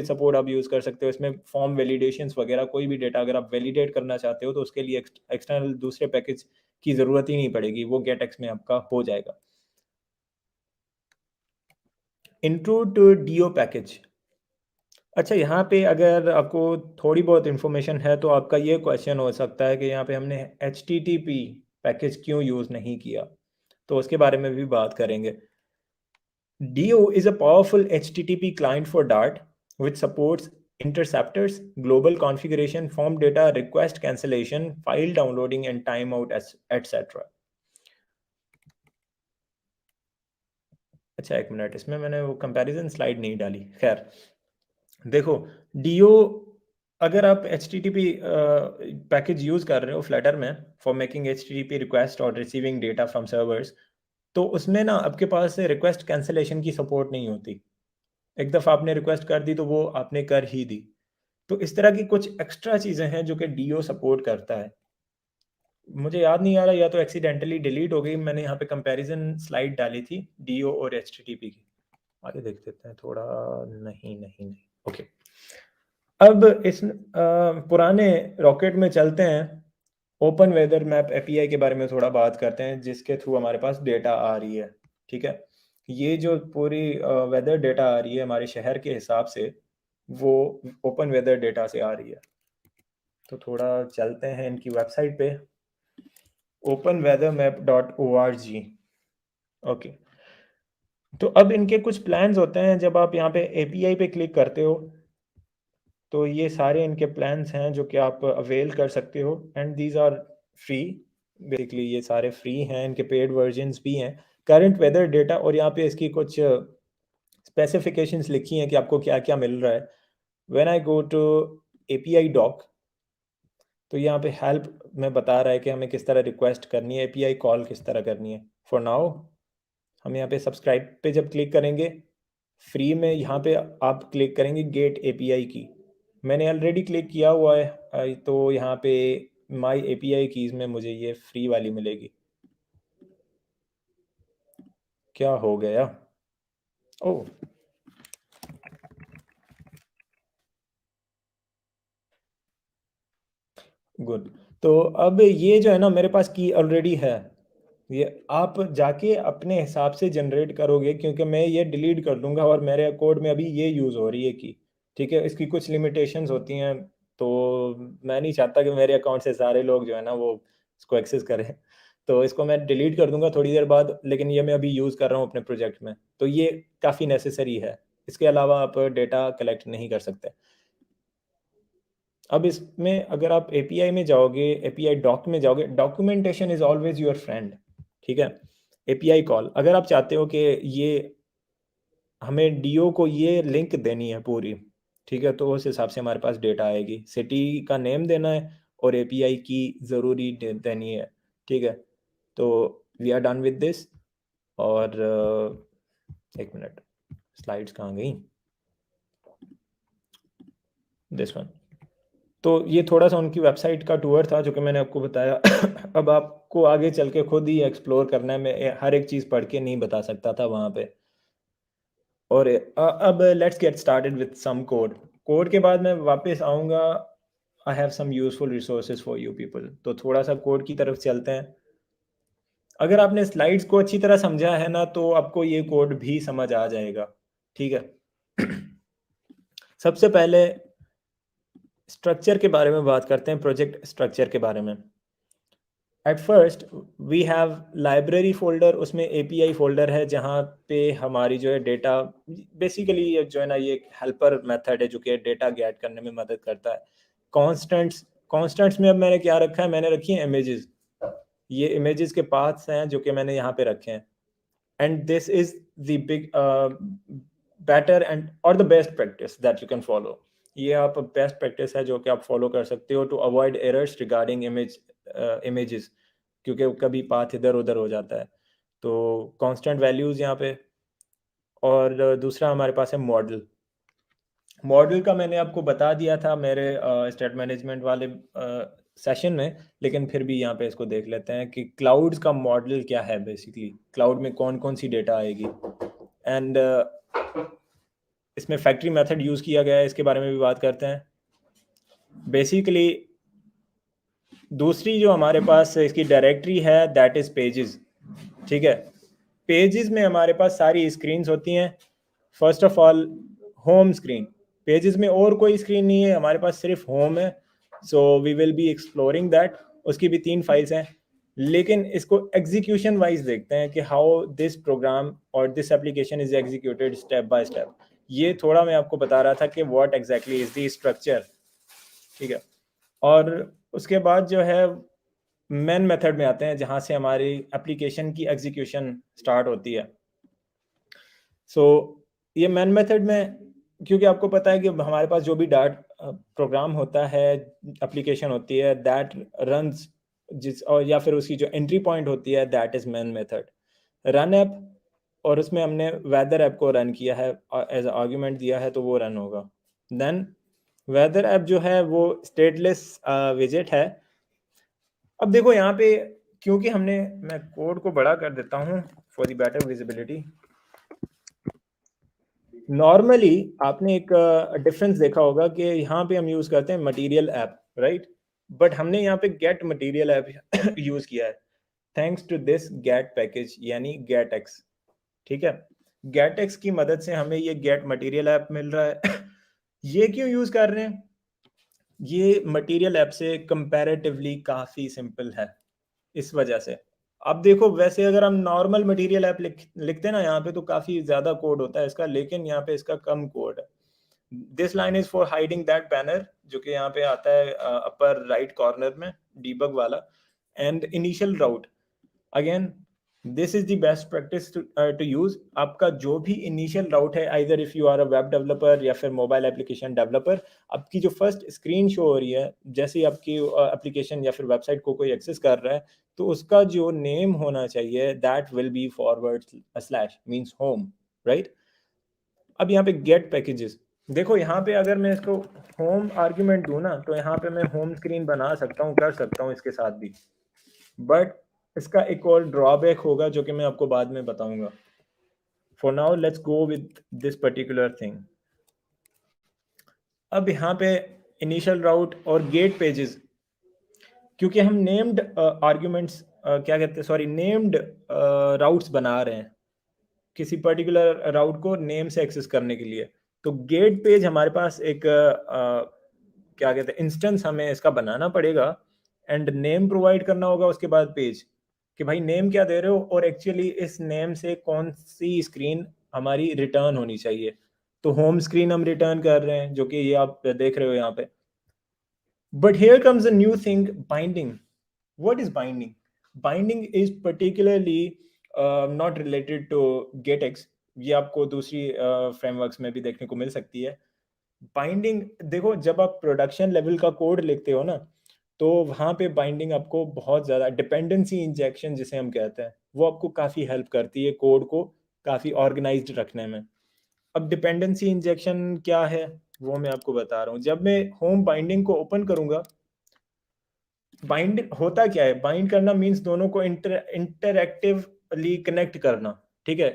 Speaker 1: support आप यूज़ कर सकते हो। इसमें फॉर्म वैलिडेशंस वगैरह, कोई भी डेटा अगर आप वैलिडेट करना चाहते हो तो उसके लिए एक्सटर्नल दूसरे पैकेज की ज़रूरत ही नहीं पड़ेगी, वो गेटएक्स में आपका हो जाएगा। Intro to dio package. अच्छा, यहाँ पे अगर आपको थोड़ी बहुत इन्फॉर्मेशन है तो आपका ये क्वेश्चन हो सकता है कि यहाँ पे हमने HTTP पैकेज क्यों यूज़ नहीं किया, तो उसके बारे में भी बात करेंगे। DO is a powerful HTTP client for Dart which supports interceptors, global configuration, form data, request cancellation, file downloading and timeout, etc. अच्छा, एक मिनट, इसमें मैंने वो कंपैरिजन स्लाइड नहीं डाली। खैर, देखो, डीओ, अगर आप H T T P package use कर रहे हो फ्लटर में for making H T T P request और रिसीविंग डेटा फ्रॉम सर्वर्स, तो उसमें ना आपके पास रिक्वेस्ट कैंसिलेशन की सपोर्ट नहीं होती। एक दफ़ा आपने रिक्वेस्ट कर दी तो वो आपने कर ही दी। तो इस तरह की कुछ एक्स्ट्रा चीज़ें हैं जो कि डीओ सपोर्ट करता है। मुझे याद नहीं आ रहा, या तो एक्सीडेंटली डिलीट हो गई। मैंने यहाँ पे कंपैरिजन स्लाइड डाली थी डीओ और एच टी टी पी की। आगे देख लेते हैं थोड़ा। नहीं, नहीं, नहीं। ओके। अब इस पुराने रॉकेट में चलते हैं। ओपन वेदर मैप एपीआई के बारे में थोड़ा बात करते हैं, जिसके थ्रू हमारे पास डेटा आ रही है। ठीक है, ये जो पूरी वेदर डेटा आ रही है हमारे शहर के हिसाब से, वो ओपन वेदर डेटा से आ रही है। तो थोड़ा चलते हैं इनकी वेबसाइट पे, openweathermap.org। ओके, तो अब इनके कुछ प्लान्स होते हैं। जब आप यहाँ पे एपीआई पे क्लिक करते हो तो ये सारे इनके प्लान्स हैं जो कि आप अवेल कर सकते हो, and these are free. Basically ये सारे फ्री हैं, इनके पेड वर्जन्स भी हैं। करंट वेदर डेटा, और यहाँ पे इसकी कुछ स्पेसिफिकेशंस लिखी हैं कि आपको क्या क्या मिल रहा है। When I go to API doc, तो यहाँ पे हेल्प में बता रहा है कि हमें किस तरह रिक्वेस्ट करनी है, एपीआई कॉल किस तरह करनी है। फॉर नाउ हम यहाँ पे सब्सक्राइब पे जब क्लिक करेंगे, फ्री में यहाँ पे आप क्लिक करेंगे गेट एपीआई की। मैंने ऑलरेडी क्लिक किया हुआ है, तो यहाँ पे माई एपीआई कीज़ में मुझे ये फ्री वाली मिलेगी। क्या हो गया? ओह, गुड। तो अब ये जो है ना, मेरे पास की ऑलरेडी है। ये आप जाके अपने हिसाब से जनरेट करोगे, क्योंकि मैं ये डिलीट कर दूंगा और मेरे कोड में अभी ये यूज़ हो रही है की। ठीक है, इसकी कुछ लिमिटेशंस होती हैं, तो मैं नहीं चाहता कि मेरे अकाउंट से सारे लोग जो है ना वो इसको एक्सेस करें। तो इसको मैं डिलीट कर दूंगा थोड़ी देर बाद, लेकिन ये मैं अभी यूज़ कर रहा हूँ अपने प्रोजेक्ट में, तो ये काफ़ी नेसेसरी है। इसके अलावा आप डेटा कलेक्ट नहीं कर सकते। अब इसमें अगर आप एपीआई में जाओगे, एपीआई डॉक में जाओगे, documentation is always your friend. ठीक है, एपीआई कॉल, अगर आप चाहते हो कि ये हमें डीओ को ये लिंक देनी है पूरी, ठीक है, तो उस हिसाब से हमारे पास डेटा आएगी। सिटी का नेम देना है और एपीआई की ज़रूरी देनी है। ठीक है, तो we are done with this. और एक मिनट, स्लाइड्स कहाँ गई? This one. तो ये थोड़ा सा उनकी वेबसाइट का टूर था जो कि मैंने आपको बताया। अब आपको आगे चल के खुद ही एक्सप्लोर करना है, मैं हर एक चीज़ पढ़ के नहीं बता सकता था वहाँ पे। और अब let's get started with some code. Code के बाद मैं वापस आऊँगा। I have some useful resources for you people. तो थोड़ा सा कोड की तरफ चलते हैं। अगर आपने स्लाइड्स को अच्छी तरह समझा है ना, तो आपको ये कोड भी समझ आ जाएगा। ठीक है। सबसे पहले स्ट्रक्चर के बारे में बात करते हैं, प्रोजेक्ट स्ट्रक्चर के बारे में। At first we have library folder, उसमें एपीआई फोल्डर है जहाँ पे हमारी जो है डेटा, बेसिकली ये जो है ना, ये एक हेल्पर मेथड है जो कि डेटा गेट करने में मदद करता है। कॉन्स्टेंट्स में अब मैंने क्या रखा है, मैंने रखी है इमेजेस। ये इमेजेस के पाथ्स हैं जो कि मैंने यहाँ पे रखे हैं। And this is the big better and और the best practice that you can follow. ये आप बेस्ट प्रैक्टिस है जो कि आप फॉलो कर सकते हो to avoid errors regarding images, क्योंकि कभी पाथ इधर उधर हो जाता है। तो कांस्टेंट वैल्यूज़ यहाँ पे, और दूसरा हमारे पास है मॉडल। मॉडल का मैंने आपको बता दिया था मेरे स्टेट मैनेजमेंट वाले सेशन में, लेकिन फिर भी यहाँ पे इसको देख लेते हैं कि क्लाउड्स का मॉडल क्या है। बेसिकली क्लाउड में कौन कौन सी डेटा आएगी, एंड इसमें फैक्ट्री मेथड यूज़ किया गया है, इसके बारे में भी बात करते हैं। बेसिकली दूसरी जो हमारे पास इसकी डायरेक्टरी है दैट इज़ पेजेस। ठीक है, पेजेस में हमारे पास सारी स्क्रीन्स होती हैं। First of all home screen, pages में और कोई स्क्रीन नहीं है, हमारे पास सिर्फ होम है। So we will be exploring that. उसकी भी 3 फाइल्स हैं, लेकिन इसको एग्जीक्यूशन वाइज देखते हैं कि हाउ दिस प्रोग्राम और this application is executed step by step. ये थोड़ा मैं आपको बता रहा था कि what exactly is the structure. ठीक है, और उसके बाद जो है मेन मेथड में आते हैं, जहाँ से हमारी एप्लीकेशन की एग्जीक्यूशन स्टार्ट होती है। सो ये मेन मेथड में, क्योंकि आपको पता है कि हमारे पास जो भी डाट प्रोग्राम होता है, एप्लीकेशन होती है दैट रन्स, जिस और या फिर उसकी जो एंट्री पॉइंट होती है that is main method. Run app, और उसमें हमने वेदर ऐप को रन किया है, एज आर्ग्यूमेंट दिया है, तो वो रन होगा। देन वेदर ऐप जो है वो स्टेटलेस विजेट है। अब देखो यहाँ पे, क्योंकि हमने, मैं कोड को बड़ा कर देता हूँ for the better visibility. Normally आपने एक डिफरेंस देखा होगा कि यहाँ पे हम यूज करते हैं मटेरियल ऐप, राइट? बट हमने यहाँ पे गेट मटेरियल ऐप यूज किया है, thanks to this get package यानी गेट एक्स। ठीक है, गेट एक्स की मदद से हमें ये गेट मटेरियल ऐप मिल रहा है। ये क्यों यूज कर रहे हैं? ये मटेरियल ऐप से कंपैरेटिवली काफी सिंपल है, इस वजह से। अब देखो, वैसे अगर हम नॉर्मल मटेरियल ऐप लिखते हैं ना, यहाँ पे तो काफी ज्यादा कोड होता है इसका, लेकिन यहाँ पे इसका कम कोड है। This line is for hiding that banner, जो कि यहाँ पे आता है अपर राइट कॉर्नर में, डीबग वाला। And initial route, again this is the best practice to use. आपका जो भी इनिशियल राउट है, either if you are a web developer या फिर मोबाइल एप्लीकेशन डेवलपर, आपकी जो फर्स्ट स्क्रीन शो हो रही है, जैसे ही आपकी एप्लीकेशन या फिर वेबसाइट को कोई एक्सेस कर रहा है, तो उसका जो नेम होना चाहिए that will be forward slash means home, right? अब यहाँ पे गेट पैकेजेस, देखो यहाँ पे अगर मैं इसको होम आर्ग्यूमेंट दूं ना, तो यहाँ पे मैं होम स्क्रीन बना सकता हूँ, कर सकता हूँ इसके साथ भी। बट इसका एक और ड्रॉबैक होगा जो कि मैं आपको बाद में बताऊंगा। For now let's go with this particular thing. अब यहाँ पे इनिशियल राउट और गेट पेजेस, क्योंकि हम नेम्ड आर्ग्यूमेंट्स, क्या कहते हैं, सॉरी, नेम्ड राउट्स बना रहे हैं किसी पर्टिकुलर राउट को नेम से एक्सेस करने के लिए, तो गेट पेज हमारे पास एक क्या कहते हैं, इंस्टेंस हमें इसका बनाना पड़ेगा, एंड नेम प्रोवाइड करना होगा उसके बाद पेज, कि भाई नेम क्या दे रहे हो, और एक्चुअली इस नेम से कौन सी स्क्रीन हमारी रिटर्न होनी चाहिए। तो होम स्क्रीन हम रिटर्न कर रहे हैं, जो कि ये आप देख रहे हो यहाँ पे। But here comes a new thing, binding. What is binding? Binding is particularly not related to GetX. ये आपको दूसरी फ्रेमवर्क्स में भी देखने को मिल सकती है। बाइंडिंग, देखो जब आप प्रोडक्शन लेवल का कोड लिखते हो ना, तो वहाँ पे बाइंडिंग आपको बहुत ज़्यादा, डिपेंडेंसी इंजेक्शन जिसे हम कहते हैं, वो आपको काफ़ी हेल्प करती है कोड को काफ़ी ऑर्गेनाइज्ड रखने में। अब डिपेंडेंसी इंजेक्शन क्या है, वो मैं आपको बता रहा हूँ। जब मैं होम बाइंडिंग को ओपन करूँगा, बाइंड होता क्या है, बाइंड करना मींस दोनों को इंटरएक्टिवली कनेक्ट करना। ठीक है,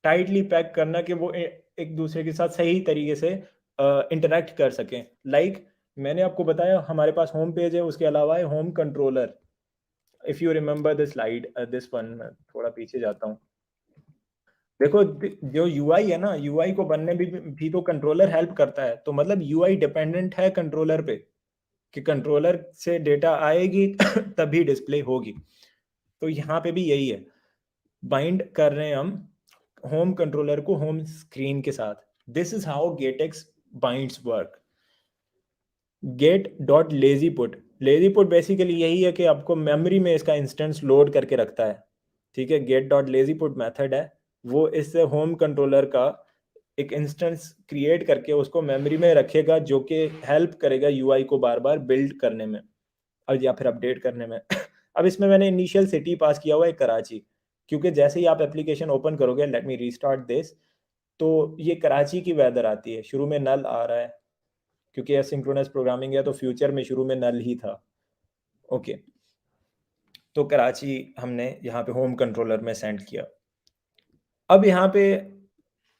Speaker 1: टाइटली पैक करना कि वो एक दूसरे के साथ सही तरीके से इंटरेक्ट कर सकें। लाइक मैंने आपको बताया हमारे पास होम पेज है, उसके अलावा है home controller. If you remember the slide, this one, मैं थोड़ा पीछे जाता हूँ। देखो जो यूआई है ना, यूआई को बनने भी तो कंट्रोलर हेल्प करता है, तो मतलब यूआई डिपेंडेंट है कंट्रोलर पे, कि कंट्रोलर से डेटा आएगी तभी डिस्प्ले होगी। तो यहाँ पे भी यही है, बाइंड कर रहे हैं हम होम कंट्रोलर को होम स्क्रीन के साथ। This is how GetX binds work. Get dot lazy put, lazy put basically यही है कि आपको मेमोरी में इसका इंस्टेंस लोड करके रखता है। ठीक है, get dot lazy put method है, वो इससे होम कंट्रोलर का एक इंस्टेंस क्रिएट करके उसको मेमोरी में रखेगा, जो कि हेल्प करेगा यूआई को बार बार बिल्ड करने में और या फिर अपडेट करने में। अब इसमें मैंने इनिशियल सिटी पास किया हुआ है कराची, क्योंकि जैसे ही आप एप्लीकेशन ओपन करोगे, लेट मी रीस्टार्ट दिस, तो ये कराची की वेदर आती है, शुरू में नल आ रहा है, क्योंकि एसिंक्रोनस प्रोग्रामिंग है तो फ्यूचर में शुरू में नल ही था। ओके, तो कराची हमने यहाँ पे होम कंट्रोलर में सेंड किया। अब यहाँ पे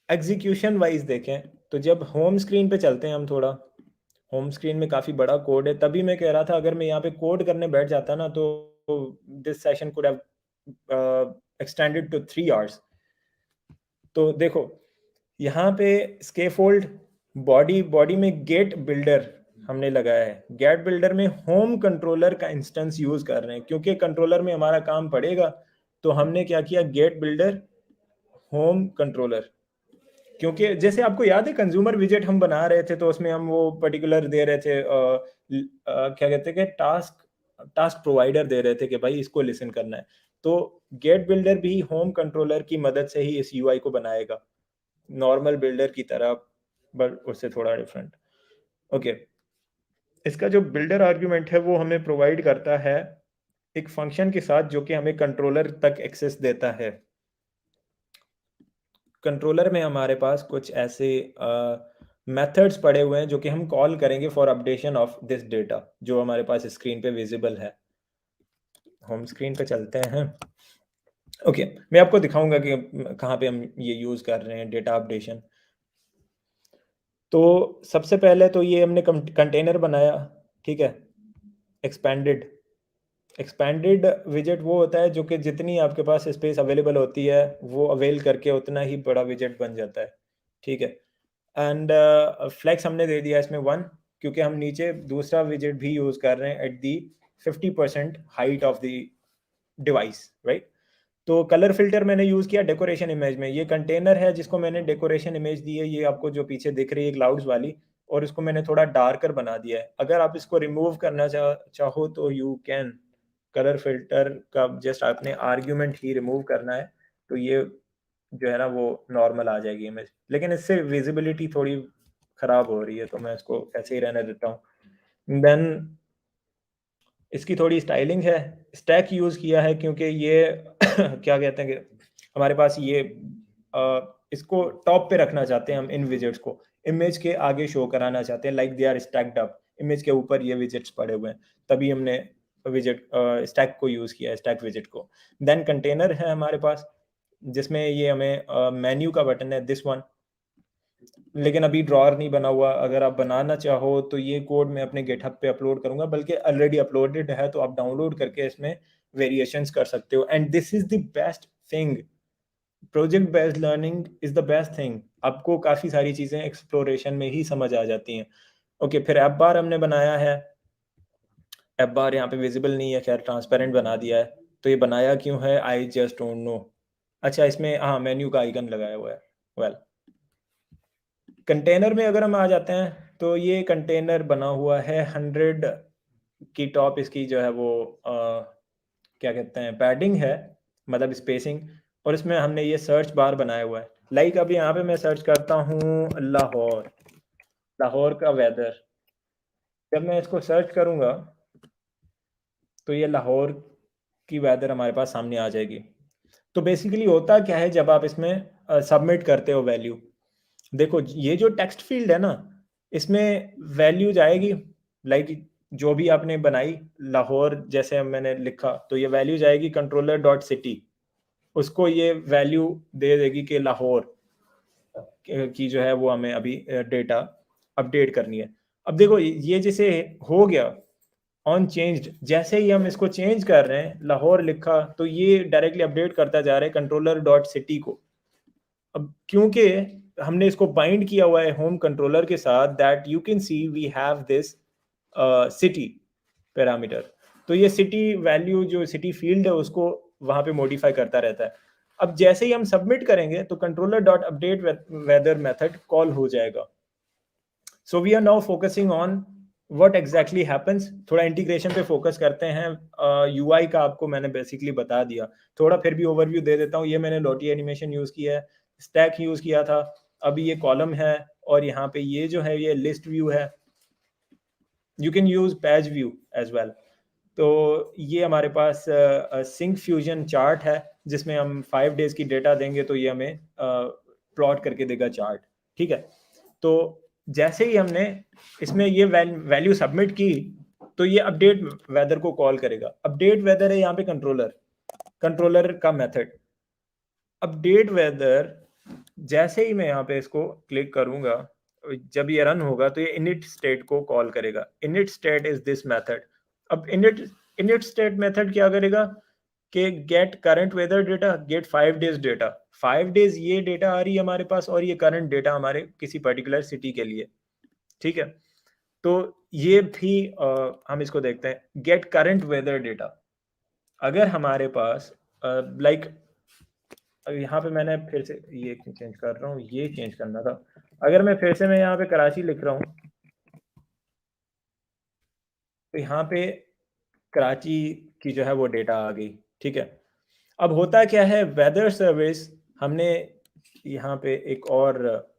Speaker 1: एग्जीक्यूशन वाइज देखें तो जब होम स्क्रीन पे चलते हैं हम, थोड़ा होम स्क्रीन में काफ़ी बड़ा कोड है, तभी मैं कह रहा था अगर मैं यहाँ पे कोड करने बैठ जाता ना तो this session could have extended to 3 hours. तो देखो यहाँ पे स्केफोल्ड, बॉडी बॉडी में गेट बिल्डर हमने लगाया है। गेट बिल्डर में होम कंट्रोलर का इंस्टेंस यूज कर रहे हैं, क्योंकि कंट्रोलर में हमारा काम पड़ेगा, तो हमने क्या किया, गेट बिल्डर होम कंट्रोलर। क्योंकि जैसे आपको याद है कंज्यूमर विजेट हम बना रहे थे, तो उसमें हम वो पर्टिकुलर दे रहे थे, क्या कहते हैं कि टास्क टास्क प्रोवाइडर दे रहे थे कि भाई इसको लिसन करना है। तो गेट बिल्डर भी होम कंट्रोलर की मदद से ही इस यूआई को बनाएगा, नॉर्मल बिल्डर की तरह, बट उससे थोड़ा डिफरेंट। ओके, इसका जो बिल्डर आर्ग्यूमेंट है वो हमें प्रोवाइड करता है एक फंक्शन के साथ, जो कि हमें कंट्रोलर तक एक्सेस देता है। कंट्रोलर में हमारे पास कुछ ऐसे मेथड्स पड़े हुए हैं जो कि हम कॉल करेंगे for updation of this data, जो हमारे पास स्क्रीन पे विजिबल है। होम स्क्रीन पे चलते हैं। ओके, मैं आपको दिखाऊंगा कि कहाँ पे हम ये यूज़ कर रहे हैं डेटा अपडेशन। तो सबसे पहले तो ये हमने कंटेनर बनाया, ठीक है। एक्सपेंडेड एक्सपेंडेड विजेट वो होता है जो कि जितनी आपके पास स्पेस अवेलेबल होती है वो अवेल करके उतना ही बड़ा विजेट बन जाता है, ठीक है। एंड फ्लेक्स हमने दे दिया इसमें 1, क्योंकि हम नीचे दूसरा विजेट भी यूज़ कर रहे हैं at the 50% height of the device, right. तो कलर फिल्टर मैंने यूज़ किया डेकोरेशन इमेज में। ये कंटेनर है जिसको मैंने डेकोरेशन इमेज दी है, ये आपको जो पीछे दिख रही है क्लाउड्स वाली, और इसको मैंने थोड़ा डार्कर बना दिया है। अगर आप इसको रिमूव करना चाहो तो यू कैन, कलर फिल्टर का जस्ट आपने आर्ग्यूमेंट ही रिमूव करना है, तो ये जो है ना वो नॉर्मल आ जाएगी इमेज। लेकिन इससे विजिबिलिटी थोड़ी ख़राब हो रही है, तो मैं इसको ऐसे ही रहने देता हूँ। देन इसकी थोड़ी स्टाइलिंग है, स्टैक यूज़ किया है, क्योंकि ये क्या कहते हैं कि हमारे पास ये इसको टॉप पे रखना चाहते हैं हम, इन विजेट्स को इमेज के आगे शो कराना चाहते हैं, like they are stacked up, image के ऊपर ये विजेट्स पड़े हुए हैं, तभी हमने विजेट स्टैक को यूज़ किया है, स्टैक विजेट को। देन कंटेनर है हमारे पास, जिसमें ये हमें मेन्यू का बटन है, दिस वन, लेकिन अभी ड्रॉअर नहीं बना हुआ। अगर आप बनाना चाहो तो ये कोड मैं अपने गिटहब पे अपलोड करूंगा, बल्कि ऑलरेडी अपलोडेड है, तो आप डाउनलोड करके इसमें वेरिएशंस कर सकते हो। And this is the best thing, project based learning is the best thing. आपको काफ़ी सारी चीज़ें एक्सप्लोरेशन में ही समझ आ जाती हैं। ओके, फिर ऐप बार हमने बनाया है। ऐप बार यहाँ पे विजिबल नहीं है, खैर ट्रांसपेरेंट बना दिया है। तो ये बनाया क्यों है, आई जस्ट डोंट नो। अच्छा, इसमें हाँ मेन्यू का आइकन लगाया हुआ है। वेल, कंटेनर में अगर हम आ जाते हैं, तो ये कंटेनर बना हुआ है 100 की टॉप, इसकी जो है वो क्या कहते हैं पैडिंग है, मतलब स्पेसिंग। और इसमें हमने ये सर्च बार बनाया हुआ है। लाइक अब यहाँ पे मैं सर्च करता हूँ लाहौर, लाहौर का वेदर। जब मैं इसको सर्च करूँगा तो ये लाहौर की वेदर हमारे पास सामने आ जाएगी। तो बेसिकली होता क्या है, जब आप इसमें सबमिट करते हो वैल्यू, देखो ये जो टेक्स्ट फील्ड है ना, इसमें वैल्यू जाएगी, लाइक जो भी आपने बनाई लाहौर जैसे मैंने लिखा, तो ये वैल्यू जाएगी कंट्रोलर डॉट सिटी, उसको ये वैल्यू दे देगी कि लाहौर की जो है वो हमें अभी डेटा अपडेट करनी है। अब देखो ये जैसे हो गया ऑन चेंज्ड, जैसे ही हम इसको चेंज कर रहे हैं, लाहौर लिखा, तो ये डायरेक्टली अपडेट करता जा रहा है कंट्रोलर डॉट सिटी को। अब क्योंकि हमने इसको बाइंड किया हुआ है होम कंट्रोलर के साथ, that you can see we have this city parameter, तो ये सिटी वैल्यू जो सिटी फील्ड है उसको वहां पे मॉडिफाई करता रहता है। अब जैसे ही हम सबमिट करेंगे तो controller dot update weather method call हो जाएगा। So we are now focusing on what exactly happens. थोड़ा इंटीग्रेशन पे फोकस करते हैं। यूआई का आपको मैंने बेसिकली बता दिया, थोड़ा फिर भी ओवरव्यू दे देता हूँ। ये मैंने लोटी एनिमेशन यूज़ किया है, स्टैक यूज़ किया था, अभी ये कॉलम है, और यहाँ पे ये जो है ये लिस्ट व्यू है। You can use page view as well. तो ये हमारे पास सिंक फ्यूजन चार्ट है, जिसमें हम 5 डेज़ की डेटा देंगे तो ये हमें प्लॉट करके देगा चार्ट, ठीक है? तो जैसे ही हमने इसमें ये वैल्यू सबमिट की, तो ये अपडेट वेदर को कॉल करेगा। अपडेट वेदर है यहाँ पे कंट्रोलर, कंट्रोलर का मेथड। अपडेट वेदर जैसे ही मैं यहाँ पे इसको क्लिक करूँगा, जब ये रन होगा तो ये init स्टेट को कॉल करेगा। init state is this method. अब init स्टेट मेथड क्या करेगा कि get current weather data, get 5 days data. 5 days ये डेटा आ रही है हमारे पास और ये करंट डेटा हमारे किसी पर्टिकुलर सिटी के लिए, ठीक है? तो ये भी हम इसको देखते हैं, गेट करंट वेदर डेटा। अगर हमारे पास लाइक अब यहाँ पे मैंने फिर से ये क्यों चेंज कर रहा हूँ, ये चेंज करना था। अगर मैं फिर से मैं यहाँ पे कराची लिख रहा हूँ, तो यहाँ पे कराची की जो है वो डेटा आ गई, ठीक है? अब होता क्या है, वेदर सर्विस हमने यहाँ पे एक और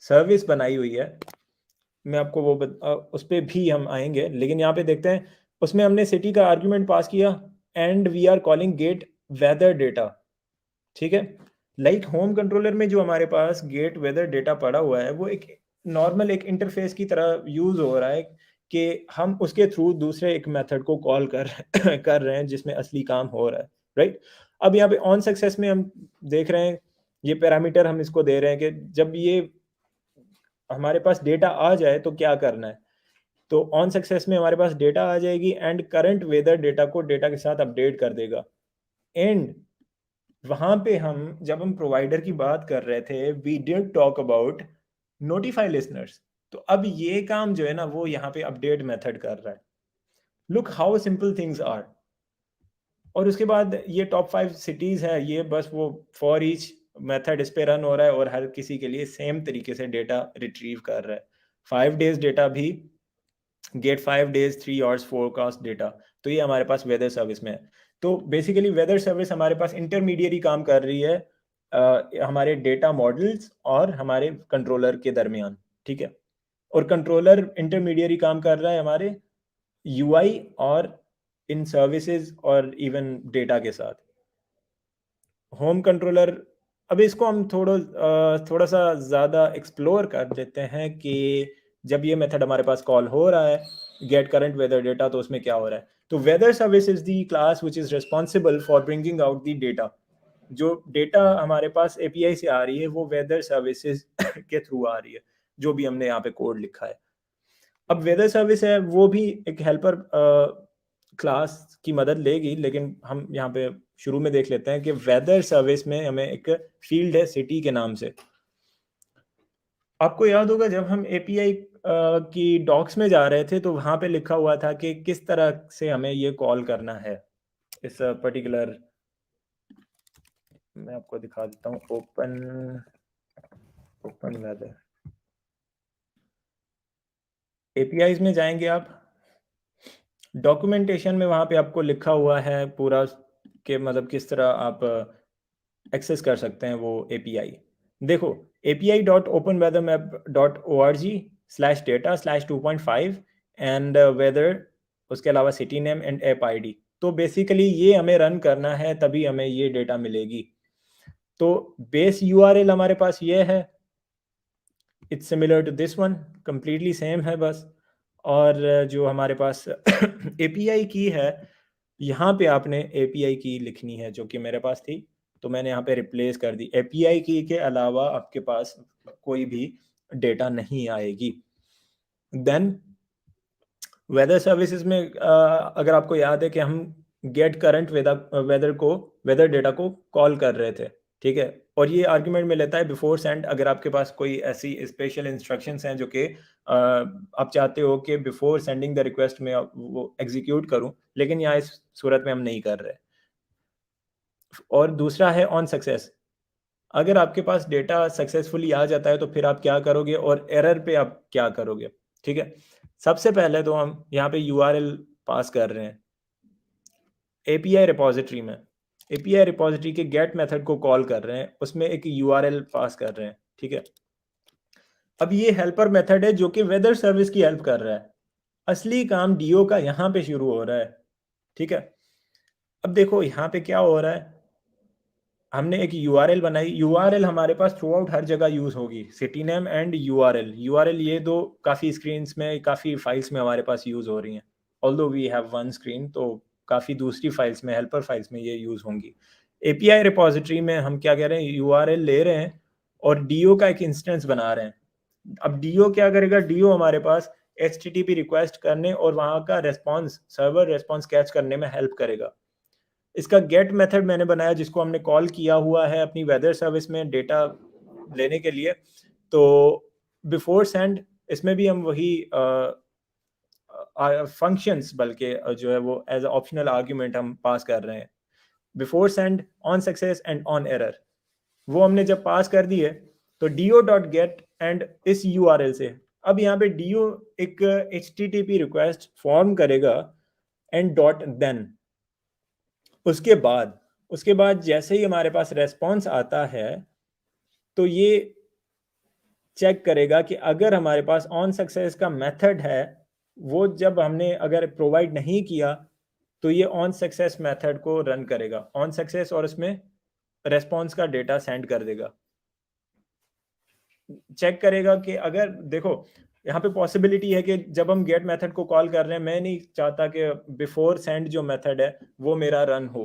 Speaker 1: सर्विस बनाई हुई है। मैं आपको वो उस पे भी हम आएँगे, लेकिन यहाँ पे देखते हैं, उसमें हमने सिटी का आर्गुमेंट पास किया and we are calling get weather data, ठीक है? लाइक होम कंट्रोलर में जो हमारे पास गेट वेदर डेटा पड़ा हुआ है, वो एक नॉर्मल एक इंटरफ़ेस की तरह यूज़ हो रहा है कि हम उसके थ्रू दूसरे एक मेथड को कॉल कर कर रहे हैं जिसमें असली काम हो रहा है, राइट? अब यहाँ पे ऑन सक्सेस में हम देख रहे हैं, ये पैरामीटर हम इसको दे रहे हैं कि जब ये हमारे पास डेटा आ जाए तो क्या करना है? तो ऑन सक्सेस में हमारे पास डेटा आ जाएगी एंड करंट वेदर डेटा को डेटा के साथ अपडेट कर देगा। एंड वहाँ पे हम जब हम प्रोवाइडर की बात कर रहे थे, we did talk about notify listeners. तो अब ये काम जो है ना, वो यहाँ पे अपडेट मेथड कर रहा है। Look how simple things are. और उसके बाद ये टॉप 5 सिटीज़ है, ये बस वो फॉर ईच मेथड इस पे रन हो रहा है और हर किसी के लिए सेम तरीके से डेटा रिट्रीव कर रहा है। 5 डेज़ डेटा भी get 5 days 3 hours forecast data. तो ये हमारे पास वेदर सर्विस में है। तो बेसिकली वेदर सर्विस हमारे पास इंटरमीडिएरी काम कर रही है हमारे डेटा मॉडल्स और हमारे कंट्रोलर के दरमियान, ठीक है? और कंट्रोलर इंटरमीडिएरी काम कर रहा है हमारे यूआई और इन सर्विसेज और इवन डेटा के साथ। होम कंट्रोलर, अब इसको हम थोड़ा-सा ज़्यादा एक्सप्लोर कर देते हैं कि जब ये मेथड हमारे पास कॉल हो रहा है, गेट करंट वेदर डेटा, तो उसमें क्या हो रहा है? तो weather service is the class which is responsible for bringing out the data. जो डेटा हमारे पास एपीआई से आ रही है, वो वेदर सर्विसेज के थ्रू आ रही है, जो भी हमने यहाँ पे कोड लिखा है। अब वेदर सर्विस है, वो भी एक हेल्पर क्लास की मदद लेगी, लेकिन हम यहाँ पे शुरू में देख लेते हैं कि वेदर सर्विस में हमें एक फील्ड है सिटी के नाम से। आपको याद होगा जब हम एपीआई की डॉक्स में जा रहे थे, तो वहाँ पे लिखा हुआ था कि किस तरह से हमें ये कॉल करना है। इस पर्टिकुलर मैं आपको दिखा देता हूँ, ओपन ओपन वेदर एपीआईज़ में जाएँगे आप, डॉक्यूमेंटेशन में वहाँ पे आपको लिखा हुआ है पूरा कि मतलब किस तरह आप एक्सेस कर सकते हैं वो एपीआई। देखो, api.openweathermap.org/data/2.5 एंड वेदर, उसके अलावा city name and app ID. तो बेसिकली ये हमें रन करना है, तभी हमें ये डेटा मिलेगी। तो बेस यूआरएल हमारे पास ये है, it's similar to this one, completely same है बस। और जो हमारे पास एपीआई की है, यहाँ पे आपने एपीआई की लिखनी है जो कि मेरे पास थी, तो मैंने यहाँ पे रिप्लेस कर दी। एपीआई की के अलावा आपके पास कोई भी डेटा नहीं आएगी। देन वेदर सर्विसेज में अगर आपको याद है कि हम गेट करंट वेदर को वेदर डेटा को कॉल कर रहे थे, ठीक है? और ये आर्गुमेंट में लेता है बिफोर सेंड। अगर आपके पास कोई ऐसी स्पेशल इंस्ट्रक्शंस हैं जो कि आप चाहते हो कि बिफोर सेंडिंग द रिक्वेस्ट में वो एग्जीक्यूट करूं, लेकिन यहाँ इस सूरत में हम नहीं कर रहे। और दूसरा है ऑन सक्सेस। अगर आपके पास डेटा सक्सेसफुली आ जाता है तो फिर आप क्या करोगे और एरर पे आप क्या करोगे, ठीक है? सबसे पहले तो हम यहाँ पे यूआरएल पास कर रहे हैं एपीआई रिपॉजिटरी में। एपीआई रिपॉजिटरी के गेट मेथड को कॉल कर रहे हैं, उसमें एक यूआरएल पास कर रहे हैं, ठीक है? अब ये हेल्पर मेथड है जो कि वेदर सर्विस की हेल्प कर रहा है। असली काम डीओ का यहाँ पे शुरू हो रहा है, ठीक है? अब देखो यहाँ पे क्या हो रहा है, हमने एक यूआरएल बनाई। यूआरएल हमारे पास थ्रू आउट हर जगह यूज़ होगी, city name and URL. URL ये दो काफ़ी स्क्रीन्स में, काफ़ी फाइल्स में हमारे पास यूज़ हो रही हैं। Although we have one screen, तो काफ़ी दूसरी फाइल्स में, हेल्पर फाइल्स में ये यूज़ होंगी। एपीआई रिपॉजिटरी में हम क्या कह रहे हैं, यूआरएल ले रहे हैं और डीओ का एक इंस्टेंस बना रहे हैं। अब डीओ क्या करेगा, डीओ हमारे पास एचटीटीपी रिक्वेस्ट करने और वहाँ का रिस्पॉन्स, सर्वर रिस्पॉन्स कैच करने में हेल्प करेगा। इसका गेट मेथड मैंने बनाया जिसको हमने कॉल किया हुआ है अपनी वेदर सर्विस में डेटा लेने के लिए। तो बिफोर सेंड इसमें भी हम वही फंक्शंस, बल्कि जो है वो एज ऑप्शनल आर्ग्यूमेंट हम पास कर रहे हैं। Before send, on success and on error, वो हमने जब पास कर दिए तो dio डॉट गेट एंड इस यूआरएल से अब यहाँ पे dio एक http रिक्वेस्ट फॉर्म करेगा एंड डॉट देन उसके बाद जैसे ही हमारे पास रेस्पॉन्स आता है तो ये चेक करेगा कि अगर हमारे पास ऑन सक्सेस का मेथड है, वो जब हमने अगर प्रोवाइड नहीं किया तो ये ऑन सक्सेस मेथड को रन करेगा ऑन सक्सेस, और उसमें रेस्पॉन्स का डेटा सेंड कर देगा। चेक करेगा कि अगर देखो यहाँ पे पॉसिबिलिटी है कि जब हम गेट मेथड को कॉल कर रहे हैं, मैं नहीं चाहता कि बिफोर सेंड जो मेथड है वो मेरा रन हो,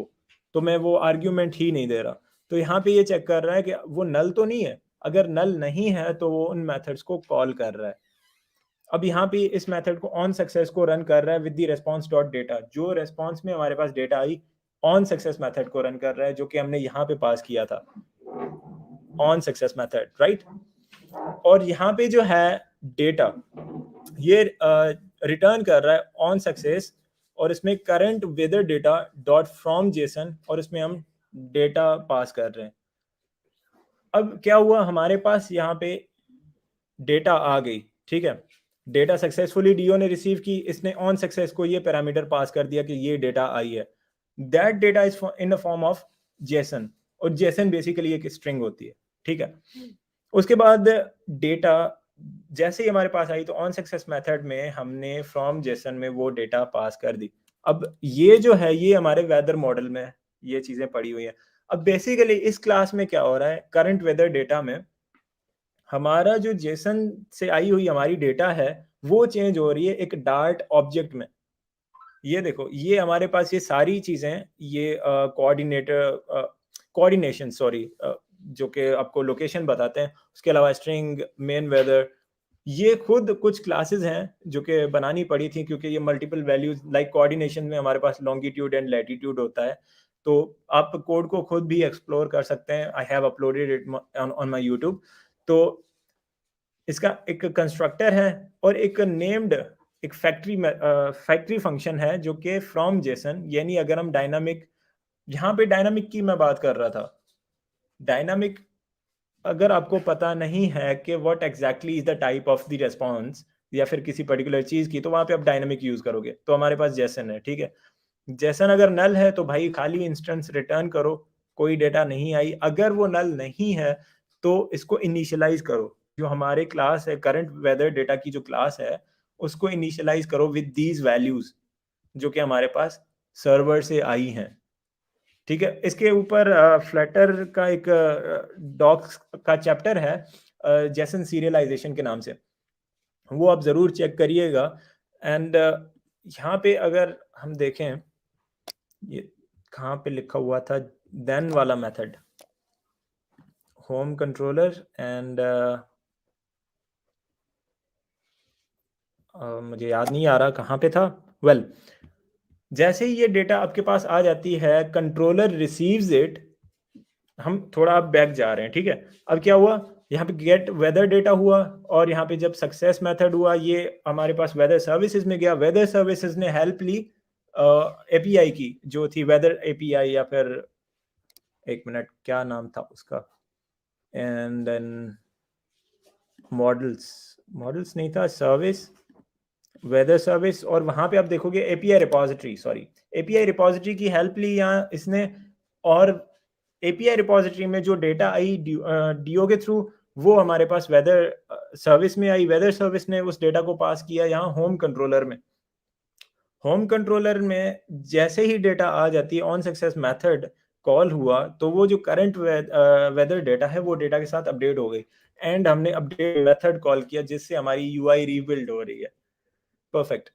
Speaker 1: तो मैं वो आर्ग्यूमेंट ही नहीं दे रहा। तो यहाँ पे ये चेक कर रहा है कि वो नल तो नहीं है, अगर नल नहीं है तो वो उन मेथड्स को कॉल कर रहा है। अब यहाँ पे इस मेथड को ऑन सक्सेस को रन कर रहा है with the response dot data, जो रेस्पॉन्स में हमारे पास डेटा आई ऑन सक्सेस मेथड को रन कर रहा है, जो कि हमने यहाँ पे पास किया था ऑन सक्सेस मेथड, राइट। और यहाँ पे जो है डेटा ये रिटर्न कर रहा है ऑन सक्सेस, और इसमें current weather data dot from JSON, और इसमें हम डेटा पास कर रहे हैं। अब क्या हुआ, हमारे पास यहाँ पे डेटा आ गई, ठीक है, डेटा सक्सेसफुली डीओ ने रिसीव की, इसने ऑन सक्सेस को ये पैरामीटर पास कर दिया कि ये डेटा आई है। That data is in the form of Jason, और जेसन बेसिकली एक स्ट्रिंग होती है, ठीक है। उसके बाद डेटा जैसे ही हमारे पास आई तो ऑन सक्सेस मेथड में हमने फ्रॉम जेसन में वो डेटा पास कर दी। अब ये जो है ये हमारे वेदर मॉडल में ये चीजें पड़ी हुई हैं। अब बेसिकली इस क्लास में क्या हो रहा है, करंट वेदर डेटा में हमारा जो जेसन से आई हुई हमारी डेटा है वो चेंज हो रही है एक डार्ट ऑब्जेक्ट में। ये देखो, ये हमारे पास ये सारी चीजें, ये कोऑर्डिनेशन सॉरी, जो कि आपको लोकेशन बताते हैं, उसके अलावा स्ट्रिंग, मेन वेदर, ये खुद कुछ क्लासेस हैं जो कि बनानी पड़ी थी, क्योंकि ये मल्टीपल वैल्यूज लाइक कोऑर्डिनेशन में हमारे पास लॉन्गिट्यूड एंड लैटिट्यूड होता है। तो आप कोड को खुद भी एक्सप्लोर कर सकते हैं, I have uploaded it on my YouTube. तो इसका एक कंस्ट्रक्टर है और एक नेम्ड एक फैक्ट्री फंक्शन है जो कि फ्रॉम जेसन, यानी अगर हम डायनामिक, यहाँ पे डायनामिक की मैं बात कर रहा था। डायनामिक, अगर आपको पता नहीं है कि what exactly is the type of the response या फिर किसी पर्टिकुलर चीज की, तो वहां पे आप डायनामिक यूज करोगे। तो हमारे पास जेसन है, ठीक है। जेसन अगर नल है तो भाई खाली इंस्टेंस रिटर्न करो, कोई डेटा नहीं आई। अगर वो नल नहीं है तो इसको इनिशियलाइज करो, जो हमारे क्लास है करंट वेदर डेटा की जो क्लास है उसको इनिशियलाइज करो विद दीज वैल्यूज जो कि हमारे पास सर्वर से आई हैं, ठीक है। इसके ऊपर फ्लटर का एक डॉक्स का चैप्टर है जेसन सीरियलाइजेशन के नाम से, वो आप ज़रूर चेक करिएगा। एंड यहाँ पे अगर हम देखें, ये कहाँ पे लिखा हुआ था, देन वाला मेथड, होम कंट्रोलर एंड मुझे याद नहीं आ रहा कहाँ पे था। वेल जैसे ही ये डेटा आपके पास आ जाती है, कंट्रोलर रिसीव्स इट। हम थोड़ा बैक जा रहे हैं, ठीक है। अब क्या हुआ, यहाँ पे गेट वेदर डेटा हुआ, और यहाँ पे जब सक्सेस मेथड हुआ ये हमारे पास वेदर सर्विसेज में गया। वेदर सर्विसेज ने हेल्प ली एपीआई की, जो थी वेदर एपीआई, या फिर एक मिनट क्या नाम था उसका, एंड देन मॉडल्स, मॉडल्स नहीं था, सर्विस, वेदर सर्विस, और वहां पे आप देखोगे API repository, sorry API repository की हेल्प ली यहाँ इसने। और एपीआई रिपोजिटरी में जो डेटा आई डीओ के थ्रू, वो हमारे पास वेदर सर्विस में आई। वेदर सर्विस ने उस डेटा को पास किया यहाँ होम कंट्रोलर में। होम कंट्रोलर में जैसे ही डेटा आ जाती है, ऑन सक्सेस मेथड कॉल हुआ तो वो जो करंट वेदर डेटा है वो डेटा के साथ अपडेट हो गई, एंड हमने अपडेट मेथड कॉल किया जिससे हमारी यूआई रीबिल्ड हो रही है। परफेक्ट।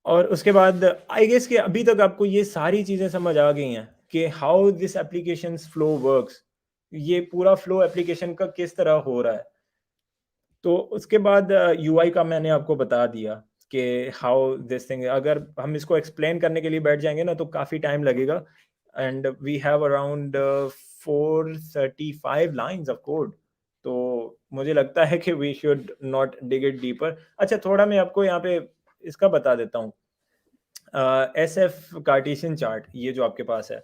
Speaker 1: और उसके बाद आई गेस कि अभी तक आपको ये सारी चीज़ें समझ आ गई हैं कि how this applications flow works, ये पूरा फ्लो एप्लीकेशन का किस तरह हो रहा है। तो उसके बाद यूआई का मैंने आपको बता दिया कि हाउ दिस थिंग, अगर हम इसको एक्सप्लेन करने के लिए बैठ जाएंगे ना तो काफ़ी टाइम लगेगा, and we have around 435 lines of code. तो मुझे लगता है कि we should not dig it deeper. अच्छा, थोड़ा मैं आपको यहाँ पे इसका बता देता हूँ। एस एफ कार्टेशियन चार्ट, ये जो आपके पास है,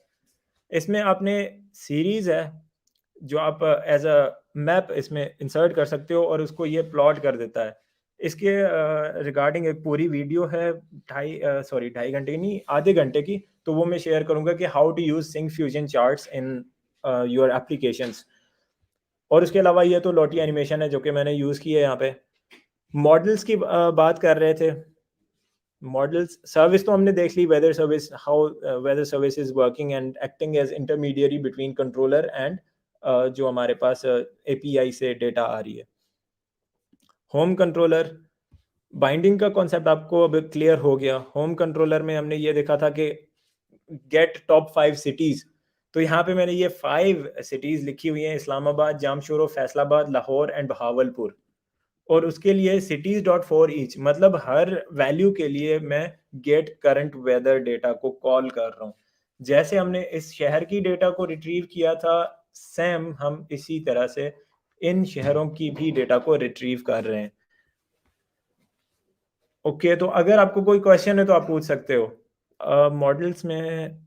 Speaker 1: इसमें आपने सीरीज है जो आप एज अ मैप इसमें इंसर्ट कर सकते हो और उसको ये प्लॉट कर देता है। इसके रिगार्डिंग एक पूरी वीडियो है, 2.5 घंटे की नहीं, आधे घंटे की, तो वो मैं शेयर करूंगा कि how to use Syncfusion charts in your applications. और उसके अलावा ये तो लॉटी एनिमेशन है जो कि मैंने यूज़ की है यहाँ पे। मॉडल्स की बात कर रहे थे। मॉडल्स सर्विस तो हमने देख ली, weather service, how weather service is working and acting as intermediary between controller and जो हमारे पास एपीआई से डेटा आ रही है। होम कंट्रोलर बाइंडिंग का कॉन्सेप्ट आपको अब क्लियर हो गया। होम कंट्रोलर में हमने ये देखा था कि गेट टॉप 5 सिटीज, तो यहाँ पे मैंने ये 5 सिटीज लिखी हुई हैं, इस्लामाबाद, जामशोरो, फैसलाबाद, लाहौर एंड बहावलपुर। और उसके लिए सिटीज डॉट फॉर ईच, मतलब हर वैल्यू के लिए मैं गेट करंट वेदर डेटा को कॉल कर रहा हूँ। जैसे हमने इस शहर की डेटा को रिट्रीव किया था, सेम हम इसी तरह से इन शहरों की भी डेटा को रिट्रीव कर रहे हैं। ओके, तो अगर आपको कोई क्वेश्चन है तो आप पूछ सकते हो। मॉडल्स में,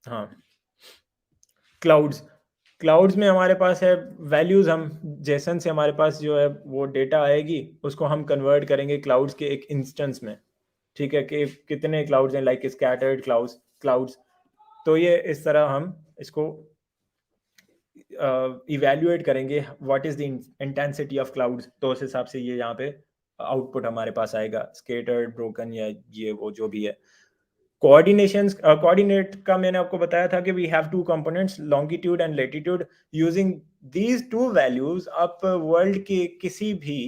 Speaker 1: हाँ, क्लाउड्स, क्लाउड्स में हमारे पास है वैल्यूज, हम जेसन से हमारे पास जो है वो डेटा आएगी, उसको हम कन्वर्ट करेंगे क्लाउड्स के एक इंस्टेंस में। ठीक है, कि कितने क्लाउड्स हैं, लाइक स्कैटर्ड क्लाउड्स क्लाउड्स। तो ये इस तरह हम इसको इवेल्युएट करेंगे, what is the intensity of clouds, तो उस हिसाब से ये यहाँ पे आउटपुट हमारे पास आएगा, स्केटर्ड, ब्रोकन, या ये वो जो भी है। कोऑर्डिनेशंस, कोऑर्डिनेट का मैंने आपको बताया था कि we have two components, longitude and latitude. Using these two values आप वर्ल्ड के किसी भी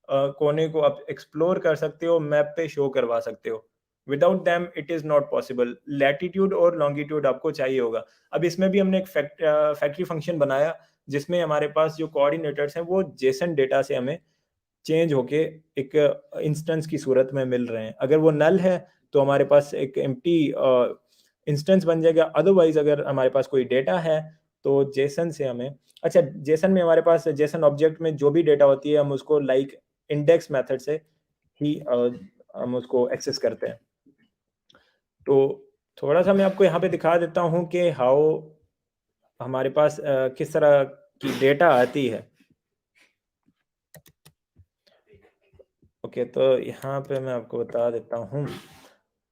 Speaker 1: कोने को आप एक्सप्लोर कर सकते हो, मैप पे शो करवा सकते हो। Without them it is not possible. Latitude और लॉन्गिट्यूड आपको चाहिए होगा। अब इसमें भी हमने एक फैक्ट्री फंक्शन बनाया जिसमें हमारे पास जो कोऑर्डिनेटर्स हैं वो जेसन डेटा से हमें चेंज होके एक इंस्टेंस की सूरत में मिल रहे हैं। अगर वो नल है तो हमारे पास एक एम्प्टी इंस्टेंस बन जाएगा। अदरवाइज अगर हमारे पास कोई डेटा है तो जेसन से हमें, अच्छा, जेसन में हमारे पास जेसन ऑब्जेक्ट में जो भी डेटा होती है हम उसको लाइक इंडेक्स मेथड से ही हम उसको एक्सेस करते हैं। तो थोड़ा सा मैं आपको यहाँ पे दिखा देता हूँ कि हाउ हमारे पास किस तरह की डेटा आती है। ओके, तो यहाँ पे मैं आपको बता देता हूँ।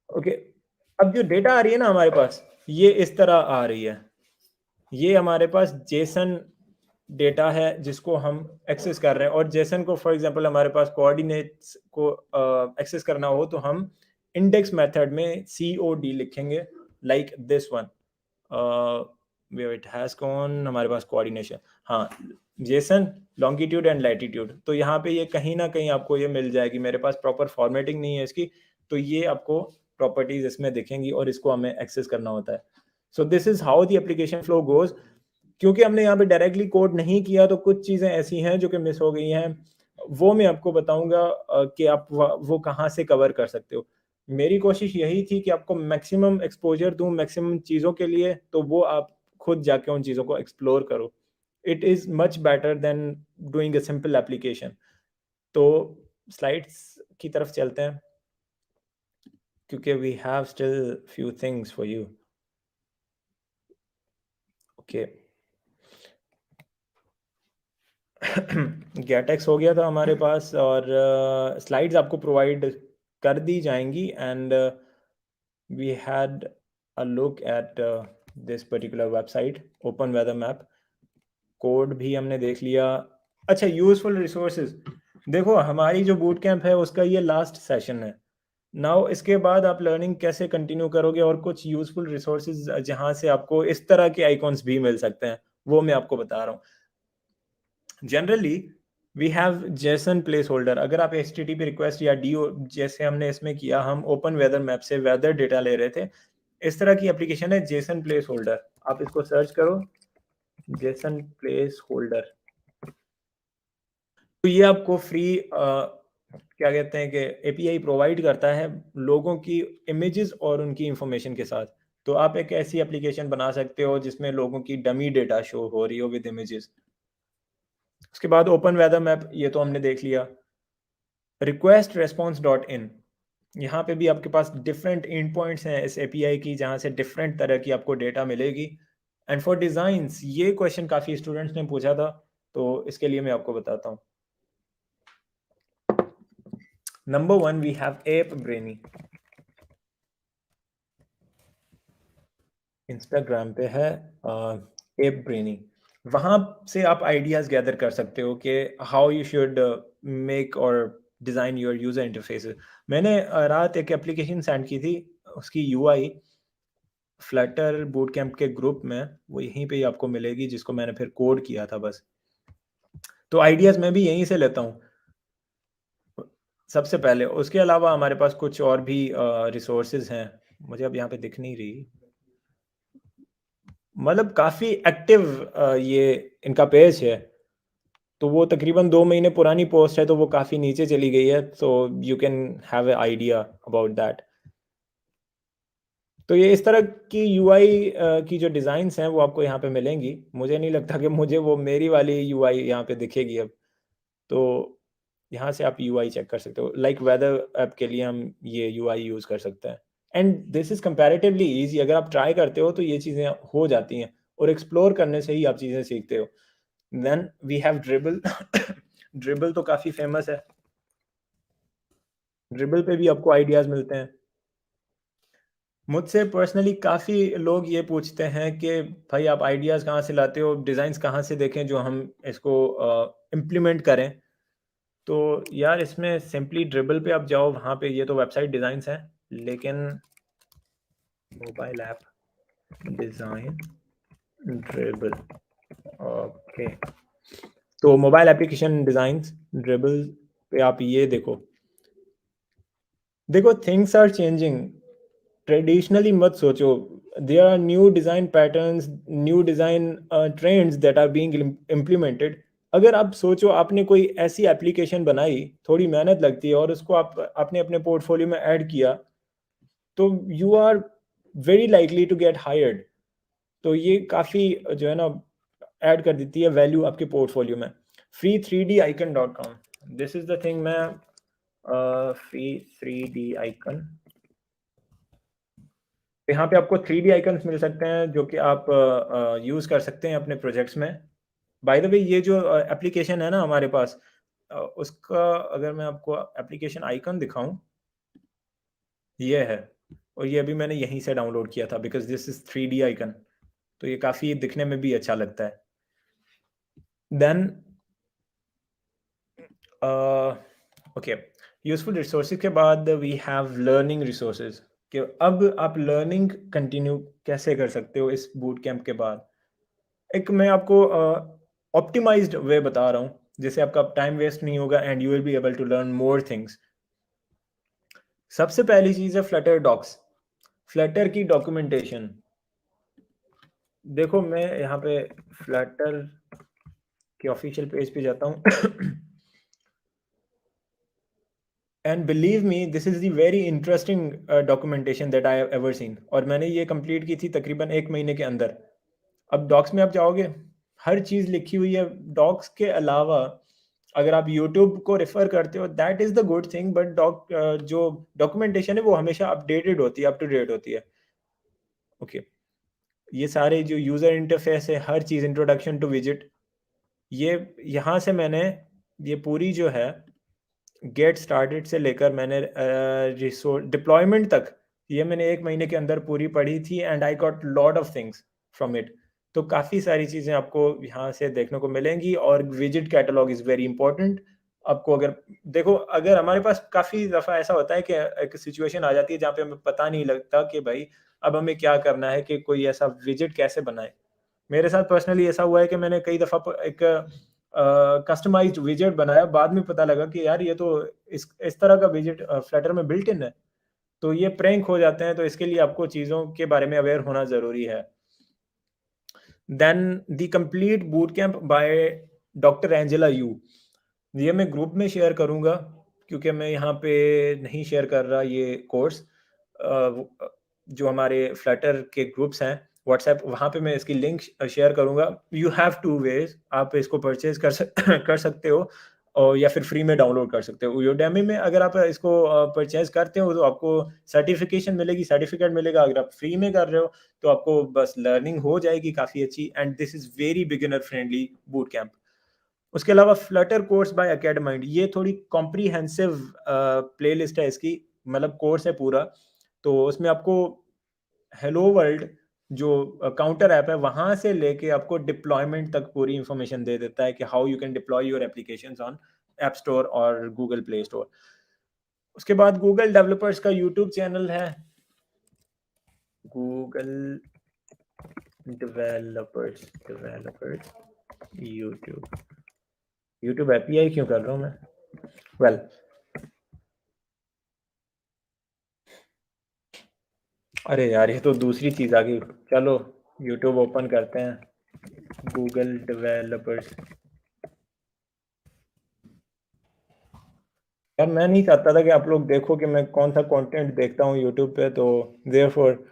Speaker 1: ओके, अब जो डेटा आ रही है ना हमारे पास, ये इस तरह आ रही है। ये हमारे पास जेसन डेटा है जिसको हम एक्सेस कर रहे हैं, और जेसन को फॉर एग्जांपल हमारे पास कोऑर्डिनेट्स को एक्सेस करना हो तो हम इंडेक्स मेथड में COD लिखेंगे, like this one, where it has gone, हमारे पास कोऑर्डिनेशन, हाँ, जेसन लॉन्गिट्यूड एंड लैटिट्यूड। तो यहाँ पे ये कहीं ना कहीं आपको ये मिल जाएगी। मेरे पास प्रॉपर फॉर्मेटिंग नहीं है इसकी, तो ये आपको प्रॉपर्टीज इसमें दिखेंगी और इसको हमें एक्सेस करना होता है। So this is how the application flow goes. क्योंकि हमने यहाँ पे डायरेक्टली कोड नहीं किया तो कुछ चीज़ें ऐसी हैं जो कि मिस हो गई हैं, वो मैं आपको बताऊंगा कि आप वो कहाँ से कवर कर सकते हो। मेरी कोशिश यही थी कि आपको मैक्सिमम एक्सपोजर दूं मैक्सिमम चीज़ों के लिए, तो वो आप खुद जाके उन चीज़ों को एक्सप्लोर करो। It is much better than doing a simple application. तो स्लाइड्स की तरफ चलते हैं क्योंकि we have still few things for you. Okay, GetX हो गया था हमारे पास, और स्लाइड्स आपको प्रोवाइड कर दी जाएंगी, and we had a look at this particular website open weather map. Code भी हमने देख लिया। अच्छा, यूजफुल रिसोर्सेज, देखो हमारी जो बूट कैंप है उसका ये लास्ट सेशन है। नाउ इसके बाद आप लर्निंग कैसे कंटिन्यू करोगे और कुछ यूज़फुल रिसोर्सेज़ जहाँ से आपको इस तरह के आइकॉन्स भी मिल सकते हैं, वो मैं आपको बता रहा हूँ। Generally we have JSON placeholder. अगर आप एचटीटीपी रिक्वेस्ट या डीओ जैसे हमने इसमें किया, हम ओपन वेदर मैप से वेदर डेटा ले रहे थे, इस तरह की एप्लीकेशन है जेसन प्लेस होल्डर। आप इसको सर्च करो, जेसन प्लेस होल्डर। तो ये आपको फ्री क्या कहते हैं कि एपीआई प्रोवाइड करता है लोगों की इमेजेस और उनकी इंफॉर्मेशन के साथ। तो आप एक ऐसी एप्लीकेशन बना सकते हो जिसमें लोगों की डमी डेटा शो हो रही हो विद इमेजेस। उसके बाद ओपन वेदर मैप, ये तो हमने देख लिया। रिक्वेस्ट रेस्पॉन्स डॉट इन, यहाँ पे भी आपके पास डिफरेंट एंड पॉइंट्स हैं इस एपीआई की, जहाँ से डिफरेंट तरह की आपको डेटा मिलेगी। एंड फॉर डिज़ाइंस, ये क्वेश्चन काफ़ी स्टूडेंट्स ने पूछा था, तो इसके लिए मैं आपको बताता हूँ। Number one we have app brainy. Instagram पे है एप ब्रेनी। वहाँ से आप आइडियाज़ गैदर कर सकते हो कि हाउ यू शुड मेक और डिज़ाइन योर यूज़र इंटरफेसेस। मैंने रात एक एप्लीकेशन सेंड की थी, उसकी यूआई फ्लटर बूट कैंप के ग्रुप में, वो यहीं पे ही आपको मिलेगी, जिसको मैंने फिर कोड किया था बस। तो आइडियाज़ मैं भी यहीं से लेता हूँ सबसे पहले। उसके अलावा हमारे पास कुछ और भी रिसोर्सेज हैं, मुझे अब यहाँ पे दिख नहीं रही। मतलब काफ़ी एक्टिव ये इनका पेज है। तो वो तकरीबन 2 महीने पुरानी पोस्ट है, तो वो काफ़ी नीचे चली गई है, तो you can have a idea about that. तो ये इस तरह की यूआई की जो डिज़ाइन्स हैं, वो आपको यहाँ पे मिलेंगी। मुझे नहीं लगता कि मुझे वो मेरी वाली यूआई यहाँ पे दिखेगी अब। तो यहाँ से आप यूआई चेक कर सकते हो। लाइक वेदर ऐप के लिए हम ये यूआई यूज़ कर सकते हैं। And this is comparatively easy. अगर आप ट्राई करते हो तो ये चीज़ें हो जाती हैं, और एक्सप्लोर करने से ही आप चीज़ें सीखते हो। Then we have Dribbble. Dribbble तो काफ़ी फ़ेमस है। ड्रिबल पे भी आपको आइडियाज़ मिलते हैं। मुझसे पर्सनली काफ़ी लोग ये पूछते हैं कि भाई आप आइडियाज़ कहाँ से लाते हो? डिज़ाइन्स कहाँ से देखें जो हम इसको इम्प्लीमेंट करें? तो यार इसमें सिंपली ड्रिबल पे आप जाओ, वहाँ पे ये तो वेबसाइट डिज़ाइन्स हैं, लेकिन mobile app design Dribbble, okay. तो मोबाइल एप्लीकेशन डिज़ाइन्स ड्रिबल पे आप ये देखो। देखो थिंग्स आर चेंजिंग। ट्रेडिशनली मत सोचो। There are new design patterns, new design trends that are being implemented. अगर आप सोचो आपने कोई ऐसी एप्लीकेशन बनाई, थोड़ी मेहनत लगती है, और उसको आप आपने अपने पोर्टफोलियो में ऐड किया, तो you are very likely to get hired. तो ये काफ़ी जो है ना ऐड कर देती है वैल्यू आपके पोर्टफोलियो में। Free three D icon dot com, this is the thing. मैं फ्री थ्री डी आइकन, यहाँ पे आपको थ्री डी आइकन्स मिल सकते हैं जो कि आप यूज़ कर सकते हैं अपने प्रोजेक्ट्स में। बाय द वे ये जो एप्लीकेशन है ना हमारे पास, उसका अगर मैं आपको एप्लीकेशन आइकन दिखाऊं, ये है। और ये अभी मैंने यहीं से डाउनलोड किया था, because this is three D icon. तो ये काफ़ी दिखने में भी अच्छा लगता है। देन ओके, यूजफुल रिसोर्सेज के बाद वी हैव लर्निंग रिसोर्सेज, कि अब आप लर्निंग कंटिन्यू कैसे कर सकते हो इस बूट कैंप के बाद। एक मैं आपको ऑप्टिमाइज्ड वे बता रहा हूँ, जिससे आपका टाइम वेस्ट नहीं होगा and you will be able to learn more things. सबसे पहली चीज़ है फ्लटर डॉक्स। फ्लटर की डॉक्यूमेंटेशन देखो, मैं यहाँ पे फ्लटर के ऑफिशियल पेज पे जाता हूँ। And believe me, this is the very interesting documentation that I have ever seen. और मैंने ये कंप्लीट की थी तकरीबन 1 महीने के अंदर। अब डॉक्स में आप जाओगे, हर चीज़ लिखी हुई है। डॉक्स के अलावा अगर आप यूट्यूब को रेफ़र करते हो, that is the good thing, but जो डॉक्यूमेंटेशन है वो हमेशा अपडेटेड होती है, अप टू डेट होती है। ओके, ये सारे जो यूज़र इंटरफेस है, हर चीज़, इंट्रोडक्शन टू विजिट, ये यहाँ से मैंने ये पूरी जो है गेट स्टार्टेड से लेकर मैंने रिसोर्स डिप्लॉयमेंट तक, ये मैंने 1 महीने के अंदर पूरी पढ़ी थी, and I got lot of things from it. तो काफ़ी सारी चीज़ें आपको यहाँ से देखने को मिलेंगी, और visit catalogue is very important. आपको अगर देखो, अगर हमारे पास काफ़ी दफ़ा ऐसा होता है कि एक सिचुएशन आ जाती है जहाँ पे हमें पता नहीं लगता कि भाई अब हमें क्या करना है, कि कोई ऐसा विजेट कैसे बनाएँ। मेरे साथ पर्सनली ऐसा हुआ है कि मैंने कई दफ़ा एक कस्टमाइज़्ड विजेट बनाया, बाद में पता लगा कि यार ये तो इस तरह का विजेट फ्लटर में बिल्ट इन है। तो ये प्रैंक हो जाते हैं, तो इसके लिए आपको चीज़ों के बारे में अवेयर होना ज़रूरी है। Then the complete boot camp by doctor Angela Yu, ये मैं ग्रुप में शेयर करूँगा, क्योंकि मैं यहाँ पे नहीं शेयर कर रहा ये कोर्स। जो हमारे फ्लटर के ग्रुप्स हैं व्हाट्सएप, वहाँ पे मैं इसकी लिंक शेयर करूँगा। यू हैव टू वेज़, आप इसको परचेज़ कर कर सकते हो, और या फिर फ्री में डाउनलोड कर सकते हो। यूडेमी में अगर आप इसको परचेज़ करते हो तो आपको सर्टिफ़िकेशन मिलेगी, सर्टिफ़िकेट मिलेगा। अगर आप फ्री में कर रहे हो तो आपको बस लर्निंग हो जाएगी काफ़ी अच्छी, and this is very beginner friendly boot camp. उसके अलावा फ्लटर कोर्स बाय एकेडमाइंड, ये थोड़ी कॉम्प्रिहेंसिव प्लेलिस्ट है इसकी, मतलब कोर्स है पूरा। तो उसमें आपको हेलो वर्ल्ड जो काउंटर ऐप है, वहाँ से लेके आपको डिप्लॉयमेंट तक पूरी इन्फॉर्मेशन दे देता है कि how you can deploy your applications on app store और गूगल प्ले स्टोर। उसके बाद गूगल डेवलपर्स का यूट्यूब चैनल है, Google developers YouTube. YouTube API क्यों कर रहा हूँ मैं? वेल अरे यार, ये तो दूसरी चीज़ आ गई। चलो यूट्यूब ओपन करते हैं, गूगल डेवलपर्स। यार मैं नहीं चाहता था कि आप लोग देखो कि मैं कौन सा कंटेंट देखता हूँ यूट्यूब पे, तो देयरफॉर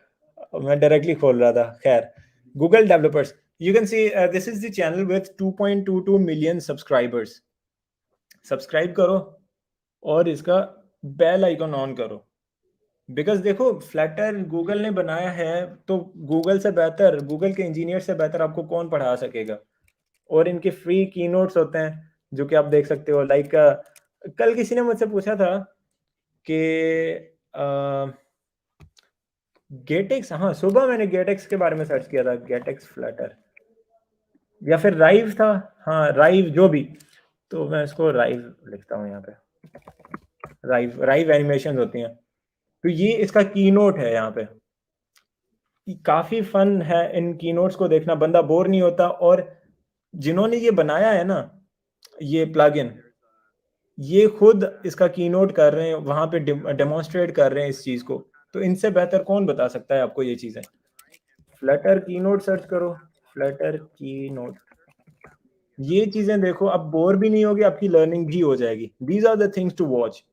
Speaker 1: मैं डायरेक्टली खोल रहा था। खैर, Google developers, you can see this is the channel with 2.22 million subscribers. Subscribe करो और इसका बेल आइकन ऑन करो, बिकॉज़ देखो फ्लटर गूगल ने बनाया है, तो गूगल से बेहतर, गूगल के इंजीनियर से बेहतर आपको कौन पढ़ा सकेगा? और इनके फ्री कीनोट्स होते हैं, जो कि आप देख सकते हो। लाइक कल किसी ने मुझसे पूछा था कि अ, गेटेक्स, हाँ, सुबह मैंने गेटेक्स के बारे में सर्च किया था, गेटेक्स फ्लटर या फिर राइव था। हाँ, राइव जो भी, तो मैं इसको राइव लिखता हूँ यहाँ पे। राइव राइव एनिमेशंस होती हैं। तो ये इसका कीनोट है यहाँ पे। काफ़ी फन है इन कीनोट्स को देखना, बंदा बोर नहीं होता। और जिन्होंने ये बनाया है ना, ये प्लगइन, ये खुद इसका कीनोट कर रहे हैं, वहाँ पे डेमोंस्ट्रेट कर रहे हैं इस चीज़ को। तो इनसे बेहतर कौन बता सकता है आपको ये चीज़ें? फ्लटर कीनोट सर्च करो, फ्लटर कीनोट। ये चीज़ें देखो, अब बोर भी नहीं होगे, आपकी लर्निंग भी हो जाएगी। These are the things to watch.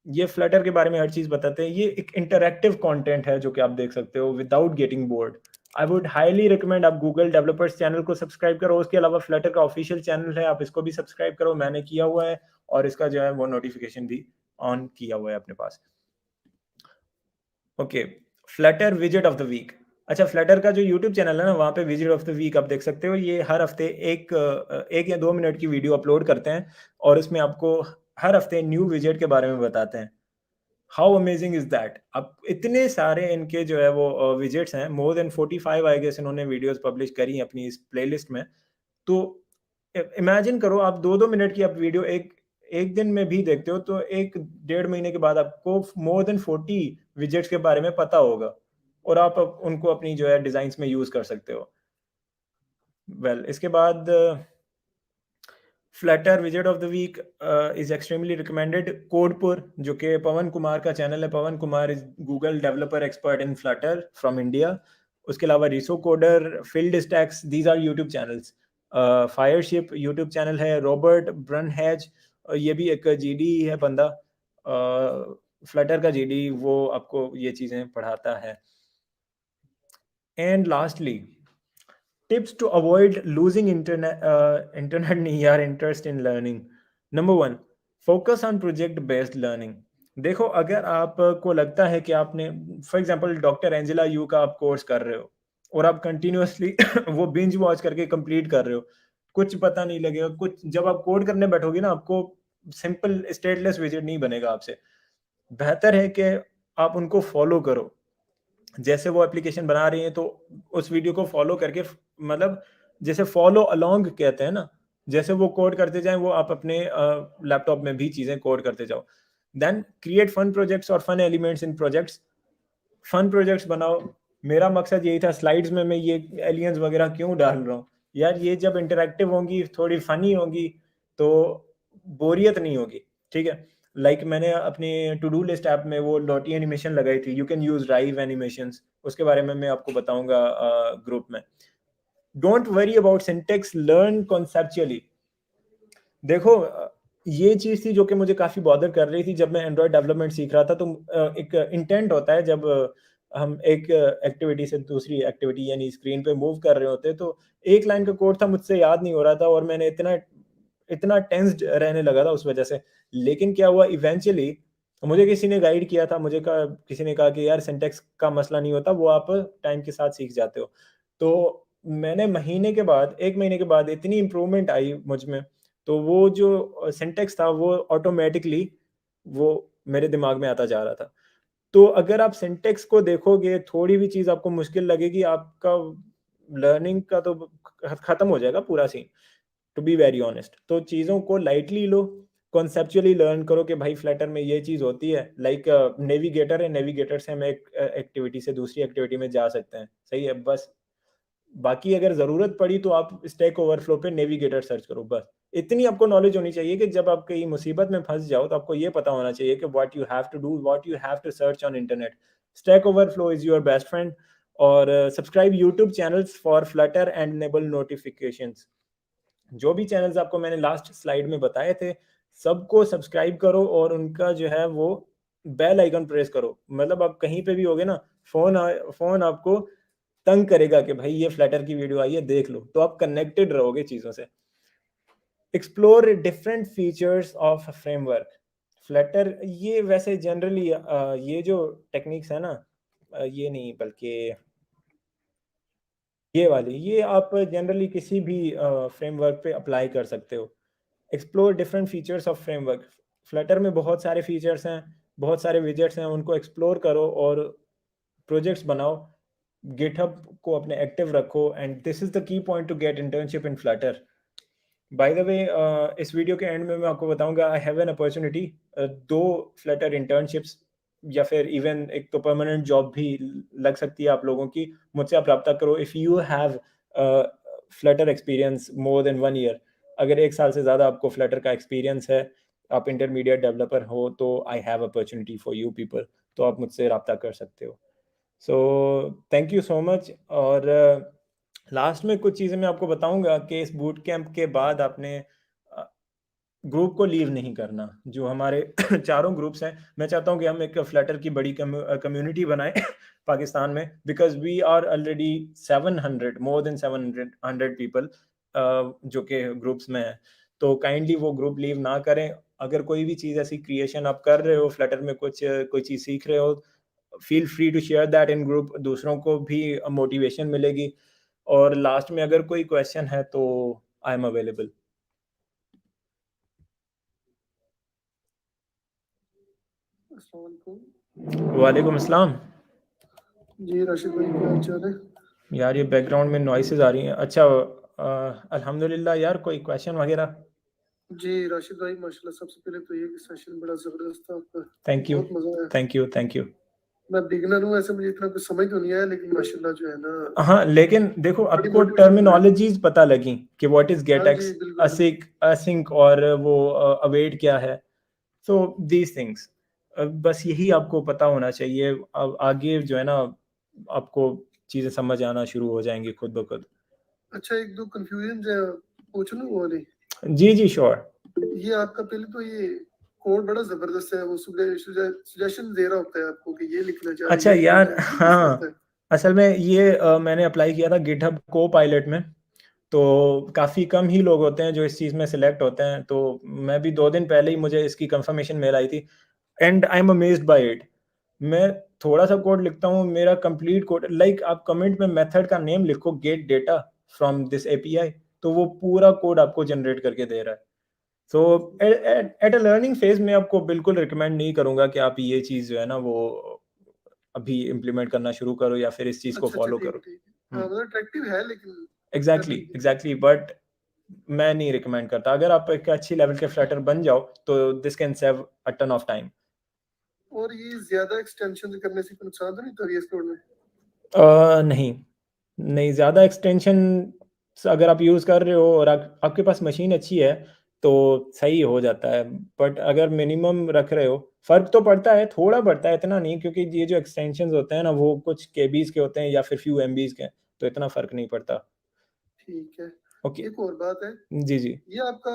Speaker 1: ये फ्लटर के बारे में हर चीज़ बताते हैं। ये एक इंटरैक्टिव कंटेंट है जो कि आप देख सकते हो without getting bored. I would highly recommend आप गूगल डेवलपर्स चैनल को सब्सक्राइब करो। उसके अलावा फ्लटर का ऑफिशियल चैनल है, आप इसको भी सब्सक्राइब करो। मैंने किया हुआ है, और इसका जो है वो नोटिफिकेशन भी ऑन किया हुआ है अपने पास। ओके, फ्लटर विजेट ऑफ द वीक। अच्छा, फ्लटर का जो यूट्यूब चैनल है ना, वहाँ पे विजेट ऑफ द वीक आप देख सकते हो। ये हर हफ्ते एक या 2 मिनट की वीडियो अपलोड करते हैं, और इसमें आपको हर हफ्ते न्यू विजेट के बारे में बताते हैं। How amazing is that! अब इतने सारे इनके जो है वो विजेट्स हैं, मोर देन 45 आई गेस इन्होंने वीडियोज़ पब्लिश करी हैं अपनी इस प्लेलिस्ट में। तो इमेजिन करो, आप 2-2 मिनट की आप वीडियो एक एक दिन में भी देखते हो, तो 1 डेढ़ महीने के बाद आपको मोर देन 40 विजेट्स के बारे में पता होगा, और आप उनको अपनी जो है डिज़ाइन्स में यूज़ कर सकते हो। इसके बाद फ्लटर विजेट of the week is extremely recommended Codepur, जो कि पवन कुमार का चैनल है। Pawan Kumar is Google developer expert in Flutter from India. उसके अलावा Reso Coder, Filled Stacks, these are YouTube channels. Fireship YouTube channel है। रॉबर्ट ब्रनहेज, ये भी एक जीडी है बंदा, फ्लटर का जीडी, वो आपको ये चीज़ें पढ़ाता है। And lastly, tips to avoid losing internet नहीं यार, interest in learning. Number one, focus on project based learning. देखो, अगर आपको लगता है कि आपने, for example doctor Angela Yu का आप कोर्स कर रहे हो, और आप कंटिन्यूअसली वो बिंज वॉच करके कंप्लीट कर रहे हो, कुछ पता नहीं लगेगा। कुछ जब आप कोड करने बैठोगे ना, आपको सिंपल स्टेटलेस विजेट नहीं बनेगा आपसे। बेहतर है कि आप उनको फॉलो करो। जैसे वो एप्लीकेशन बना रही हैं, तो उस वीडियो को फ़ॉलो करके मतलब जैसे फ़ॉलो अलोंग कहते हैं ना, जैसे वो कोड करते जाएँ, वो आप अपने लैपटॉप में भी चीज़ें कोड करते जाओ। देन क्रिएट फन प्रोजेक्ट्स और fun elements in projects. Fun projects बनाओ। मेरा मकसद यही था, स्लाइड्स में मैं ये एलियंस वगैरह क्यों डाल रहा हूँ? यार ये जब इंटरैक्टिव होंगी, थोड़ी फ़नी होंगी, तो बोरियत नहीं होगी, ठीक है? लाइक मैंने अपनी टू डू लिस्ट ऐप में वो लॉटी एनिमेशन लगाई थी, यू कैन यूज़ राइव एनिमेशंस, उसके बारे में मैं आपको बताऊँगा ग्रुप में। Don't worry about syntax, learn conceptually. देखो ये चीज़ थी जो कि मुझे काफ़ी बॉदर कर रही थी जब मैं एंड्रॉयड डेवलपमेंट सीख रहा था, तो एक इंटेंट होता है जब हम एक एक्टिविटी से दूसरी एक्टिविटी यानी स्क्रीन पे मूव कर रहे होते हैं, तो एक लाइन का कोड था, मुझसे याद नहीं हो रहा था और मैंने इतना इतना टेंस्ड रहने लगा था उस वजह से। लेकिन क्या हुआ इवेंचुअली, मुझे किसी ने गाइड किया था, किसी ने कहा कि यार सिंटैक्स का मसला नहीं होता, वो आप टाइम के साथ सीख जाते हो। तो मैंने महीने के बाद 1 महीने के बाद इतनी इम्प्रूवमेंट आई मुझ में, तो वो जो सिंटैक्स था वो ऑटोमैटिकली वो मेरे दिमाग में आता जा रहा था। तो अगर आप सिंटैक्स को देखोगे, थोड़ी भी चीज़ आपको मुश्किल लगेगी, आपका लर्निंग का तो खत्म हो जाएगा पूरा scene, to be very honest. तो चीज़ों को लाइटली लो, कॉन्सेप्चुअली लर्न करो कि भाई फ्लटर में ये चीज़ होती है, लाइक नेविगेटर है, नेविगेटर से हम एक एक्टिविटी से दूसरी एक्टिविटी में जा सकते हैं, सही है? बस बाकी अगर ज़रूरत पड़ी तो आप स्टैक ओवरफ्लो पे नेविगेटर सर्च करो बस। इतनी आपको नॉलेज होनी चाहिए कि जब आप कहीं मुसीबत में फँस जाओ तो आपको ये पता होना चाहिए कि what you have to do, what you have to search on internet. Stack Overflow is your best friend. और subscribe YouTube channels for Flutter and enable notifications. जो भी चैनल्स आपको मैंने लास्ट स्लाइड में बताए थे, सबको सब्सक्राइब करो और उनका जो है वो बेल आइकन प्रेस करो। मतलब आप कहीं पे भी होगे ना, फ़ोन आपको तंग करेगा कि भाई ये फ्लटर की वीडियो आई है, देख लो, तो आप कनेक्टेड रहोगे चीज़ों से। Explore different features of framework. Flutter ये वैसे जनरली ये जो टेक्निक्स है ना, ये नहीं बल्कि ये वाली, ये आप जनरली किसी भी फ्रेमवर्क पे अप्लाई कर सकते हो। Explore different features of framework. Flutter में बहुत सारे फीचर्स हैं, बहुत सारे विजेट्स हैं, उनको एक्सप्लोर करो और प्रोजेक्ट्स बनाओ। गिटहब को अपने एक्टिव रखो and this is the key point to get internship in Flutter. By the way इस वीडियो के एंड में मैं आपको बताऊंगा I have an opportunity, 2 Flutter internships या फिर इवन एक तो परमानेंट जॉब भी लग सकती है आप लोगों की। मुझसे आप रब्ता करो if you have Flutter experience more than 1 year. अगर 1 साल से ज़्यादा आपको फ्लटर का एक्सपीरियंस है, आप इंटरमीडिएट डेवलपर हो, तो I have opportunity for you people, तो आप मुझसे रब्ता कर सकते हो। सो थैंक यू सो मच। और लास्ट में कुछ चीज़ें मैं आपको बताऊँगा कि इस बूट कैंप के बाद आपने ग्रुप को लीव नहीं करना। जो हमारे चारों ग्रुप्स हैं, मैं चाहता हूँ कि हम एक फ्लटर की बड़ी कम्युनिटी बनाएँ पाकिस्तान में, because we are already 700 more than 700 people जो कि ग्रुप्स में हैं। तो काइंडली वो ग्रुप लीव ना करें। अगर कोई भी चीज़ ऐसी क्रिएशन आप कर रहे हो, फ्लटर में कुछ कोई चीज़ सीख रहे हो, feel free to share that in group, दूसरों को भी मोटिवेशन मिलेगी। और लास्ट में अगर कोई क्वेश्चन है तो आई एम अवेलेबल।
Speaker 2: अस्सलाम वालेकुम।
Speaker 1: वालेकुम अस्सलाम।
Speaker 2: जी राशिद भाई, क्या हाल चाल है?
Speaker 1: यार ये बैकग्राउंड में नॉइसेज़ आ रही हैं। अच्छा अल्हम्दुलिल्लाह यार, कोई क्वेश्चन वगैरह?
Speaker 2: जी राशिद भाई, माशाल्लाह, सबसे पहले तो ये कि सेशन बड़ा ज़बरदस्त था आपका।
Speaker 1: थैंक यू,
Speaker 2: बहुत मज़ा आया।
Speaker 1: Thank you, thank you.
Speaker 2: मैं बिगिनर हूँ, ऐसे मुझे इतना कुछ समझ तो नहीं आया, लेकिन माशाल्लाह जो है ना,
Speaker 1: हाँ, लेकिन देखो
Speaker 2: बड़ी
Speaker 1: आपको
Speaker 2: मोटिवेशन मिल रही है।
Speaker 1: टर्मिनोलॉजीज़ पता लगी कि व्हाट इज़
Speaker 2: हाँ जी,
Speaker 1: गेटएक्स,
Speaker 2: बिल्कुल।
Speaker 1: असिंक और वो अवेट क्या है। सो दीज़ थिंग्स बस यही आपको पता होना चाहिए। अब आगे जो है ना, आपको चीज़ें समझ आना शुरू हो जाएँगी खुद ब खुद।
Speaker 2: अच्छा, एक दो कंफ्यूजन जो है पूछ लूँ वो वाली।
Speaker 1: जी, जी, श्योर।
Speaker 2: ये आपका पहले तो ये कोड बड़ा ज़बरदस्त है, वो सजेशन दे रहा होता है आपको कि ये लिखना चाहिए,
Speaker 1: अच्छा
Speaker 2: ये लिखना
Speaker 1: यार,
Speaker 2: चाहिए, ये किस तरह
Speaker 1: हाँ,
Speaker 2: का है?
Speaker 1: असल में ये मैंने अप्लाई किया था गिटहब को-पायलट में, तो काफ़ी कम ही लोग होते हैं जो इस चीज़ में सिलेक्ट होते हैं, तो मैं भी 2 दिन पहले ही मुझे इसकी कन्फर्मेशन मेल आई थी and I am amazed by it. मैं थोड़ा-सा कोड लिखता हूँ, मेरा कंप्लीट कोड लाइक आप कमेंट में मेथड का नेम लिखो get data from this API, तो वो पूरा कोड आपको जनरेट करके दे रहा है। सो एट अ लर्निंग फेज़ में आपको बिल्कुल रिकमेंड नहीं करूँगा कि आप ये चीज़ जो है ना वो अभी इम्प्लीमेंट करना शुरू करो या फिर इस चीज़ को
Speaker 2: अच्छा अच्छा,
Speaker 1: फ़ॉलो
Speaker 2: ठीक है
Speaker 1: करो।
Speaker 2: ठीक है।
Speaker 1: हुँ,
Speaker 2: हाँ मतलब अट्रैक्टिव है, लेकिन
Speaker 1: एग्ज़ैक्टली,
Speaker 2: करनी नहीं।
Speaker 1: एग्ज़ैक्टली, बट मैं नहीं रिकमेंड करता। अगर आप एक अच्छी लेवल के फ्लटर बन जाओ तो this can save a ton of time.
Speaker 2: और ये ज्यादा एक्सटेंशन करने से कोई नुकसान तो नहीं होता VS कोड में?
Speaker 1: नहीं, नहीं ज़्यादा एक्सटेंशन अगर आप यूज़ कर रहे हो और आपके पास मशीन अच्छी है, तो सही हो जाता है। बट अगर मिनिमम रख रहे हो, फ़र्क तो पड़ता है, थोड़ा पड़ता है, इतना नहीं, क्योंकि ये जो एक्सटेंशंस होते हैं ना, वो कुछ केबीज़ के होते हैं या फिर फ्यू एमबीज़ के, तो इतना फ़र्क नहीं पड़ता।
Speaker 2: ठीक है।
Speaker 1: ओके।
Speaker 2: एक और बात है,
Speaker 1: जी, जी।
Speaker 2: ये आपका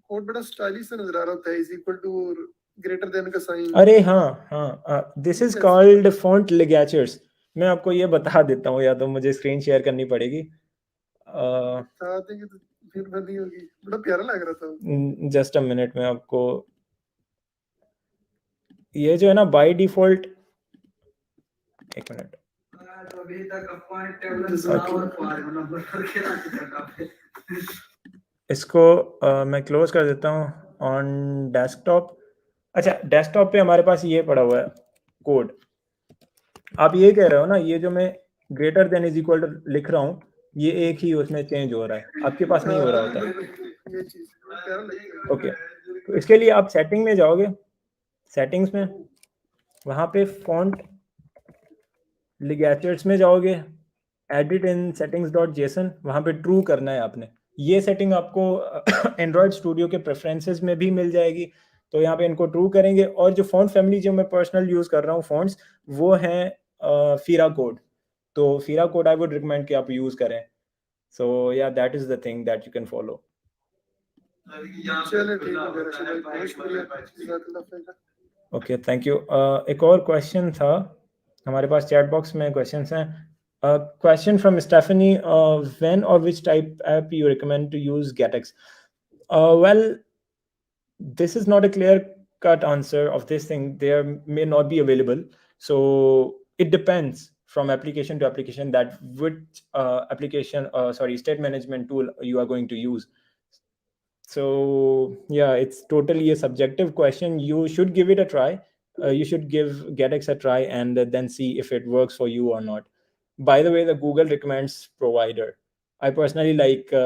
Speaker 2: कोड बड़ा स्टाइलिश सा नजर आ रहा होता है, इज इक्वल टू और ग्रेटर देन का साइन,
Speaker 1: अरे हाँ, हाँ, दिस
Speaker 2: ये
Speaker 1: इज़
Speaker 2: कैसे?
Speaker 1: Called font ligatures. मैं आपको ये बता देता हूँ, या तो मुझे स्क्रीन शेयर करनी पड़ेगी।
Speaker 2: बता देंगे तो फिर बनी होगी, बड़ा प्यारा लग रहा था।
Speaker 1: जस्ट अ मिनट में आपको ये जो है ना बाय डिफ़ॉल्ट, 1 मिनट। इसको मैं क्लोज़ कर देता हूँ ऑन डेस्कटॉप। अच्छा, डेस्कटॉप पे हमारे पास ये पड़ा हुआ है कोड। आप ये कह रहे हो ना, ये जो मैं greater than is equal to लिख रहा हूँ, ये एक ही उसमें चेंज हो रहा है, आपके पास नहीं हो रहा होता।
Speaker 2: ये चीज बड़ा प्यारा लगता है।
Speaker 1: ओके, तो इसके लिए आप सेटिंग में जाओगे, सेटिंग्स में, वहाँ पे फ़ॉन्ट लिगेचर्स में जाओगे, एडिट इन सेटिंग्स डॉट जेसन, वहाँ पे ट्रू करना है आपने। ये सेटिंग आपको एंड्रॉयड स्टूडियो के प्रेफरेंसेस में भी मिल जाएगी। तो यहाँ पे इनको ट्रू करेंगे, और जो फ़ॉन्ट फैमिली जो मैं पर्सनल यूज़ कर रहा हूँ फ़ॉन्ट्स, वो हैं फीरा कोड। तो Fira Code I would recommend कि आप यूज़ करें। सो या that is the thing that you can follow.
Speaker 2: चलो ठीक है रशीद भाई, बहुत शुक्रिया, जज़ाकल्लाह खैर।
Speaker 1: Okay, thank you. एक और क्वेश्चन था हमारे पास, चैट बॉक्स में क्वेश्चंस हैं। क्वेश्चन फ्रॉम स्टेफनी, व्हेन और which type app you recommend to use GetX? Well, this is not a clear cut answer of this thing. There may not be available, so it depends from application to application that which application sorry state management tool you are going to use. So yeah, it's totally a subjective question. You should give it a try. You should give getx a try and then see if it works for you or not. By the way, the Google recommends provider. I personally like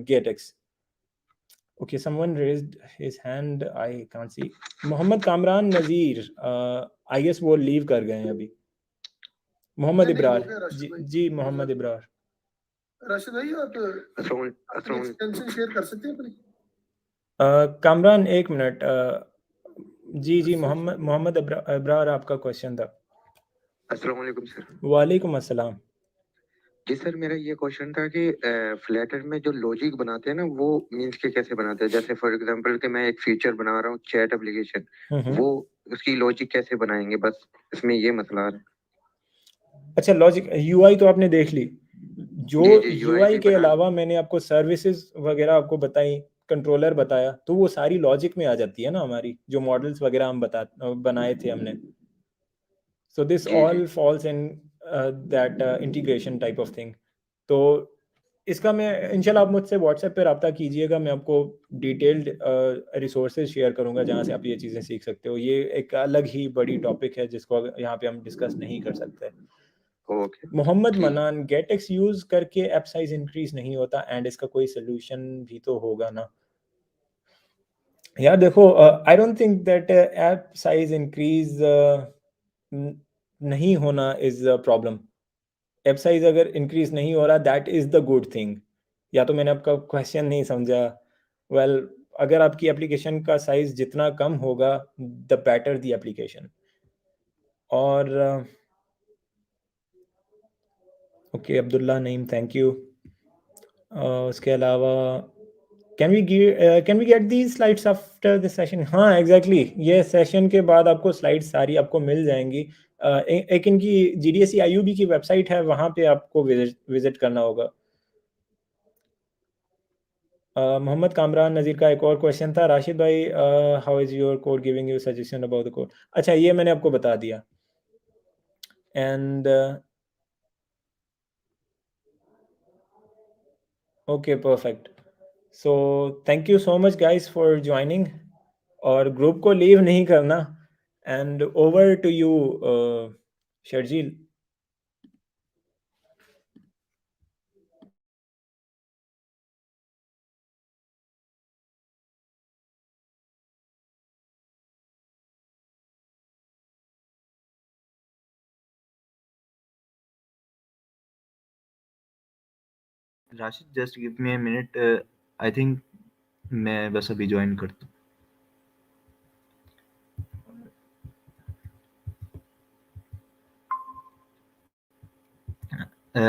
Speaker 1: getx. Okay, someone raised his hand. I can't see. Mohammad Kamran Nazir, I guess वो leave कर गए हैं अभी। मोहम्मद
Speaker 2: नहीं नहीं, हो
Speaker 1: इब्रार,
Speaker 2: गया राशिद
Speaker 1: जी
Speaker 2: भाई,
Speaker 1: जी,
Speaker 2: हो
Speaker 1: मोहम्मद
Speaker 2: गया।
Speaker 1: इब्रार।
Speaker 2: राशिद भाई आप अपनी एक्सटेंशन शेयर कर सकते हैं अपनी?
Speaker 1: कामरान, एक मिनट। जी जी,
Speaker 2: अच्छा
Speaker 1: मोहम्मद मोहम्मद इब्रार, आपका क्वेश्चन था।
Speaker 3: अस्सलाम वालेकुम सर।
Speaker 1: वालेकुम अस्सलाम।
Speaker 3: जी सर, मेरा ये क्वेश्चन था कि फ्लैटर में जो लॉजिक बनाते हैं ना, वो मीन्स के कैसे बनाते हैं? जैसे फॉर एग्जांपल कि मैं एक फीचर बना रहा हूँ चैट एप्लीकेशन, वो उसकी लॉजिक कैसे बनाएंगे? बस इसमें ये मसला आ रहा है।
Speaker 1: अच्छा, लॉजिक यूआई तो आपने देख ली। जो
Speaker 3: जी जी, यूआई
Speaker 1: यूआई
Speaker 3: भी
Speaker 1: के
Speaker 3: बना ली।
Speaker 1: अलावा मैंने आपको सर्विसेज वगैरह आपको बताई, कंट्रोलर बताया, तो वो सारी लॉजिक में आ जाती है ना हमारी, जो मॉडल्स वगैरह हम बनाए थे हमने। So this
Speaker 3: ji ji.
Speaker 1: all falls in that integration type of thing. तो इसका मैं इंशाल्लाह, आप मुझसे व्हाट्सएप पे रब्ता कीजिएगा, मैं आपको डिटेल्ड रिसोर्सेज शेयर करूँगा जहाँ से आप ये चीज़ें सीख सकते हो। ये एक अलग ही बड़ी टॉपिक है जिसको यहाँ पे हम डिस्कस नहीं कर सकते।
Speaker 3: ओके,
Speaker 1: मोहम्मद
Speaker 3: ठीक।
Speaker 1: मनान, गेटएक्स यूज़ करके ऐप साइज़ इंक्रीज़ नहीं होता, एंड इसका कोई सॉल्यूशन भी तो होगा ना? यार देखो, I don't think that app size increase नहीं होना is a problem. App size अगर इंक्रीज़ नहीं हो रहा, that is the good thing. या तो मैंने आपका क्वेश्चन नहीं समझा। वेल, अगर आपकी एप्लीकेशन का साइज़ जितना कम होगा, द बेटर द एप्लीकेशन। और okay, Abdullah Naeem, thank you. उसके अलावा can we get these slides after this session? हाँ, एग्जैक्टली, ये सेशन के बाद आपको स्लाइड्स सारी आपको मिल जाएंगी। एक इनकी GDSE IUB की वेबसाइट है, वहाँ पे आपको विजिट करना होगा। मोहम्मद कामरान नज़ीर का एक और क्वेश्चन था, राशिद भाई, how is your code giving you suggestion about the code? अच्छा, ये मैंने आपको बता दिया। And okay, perfect. So thank you so much guys for joining, और ग्रुप को लीव नहीं करना। And over to you Sharjeel. Rashid just give me a minute, I think मैं बस अभी जॉइन करता हूँ।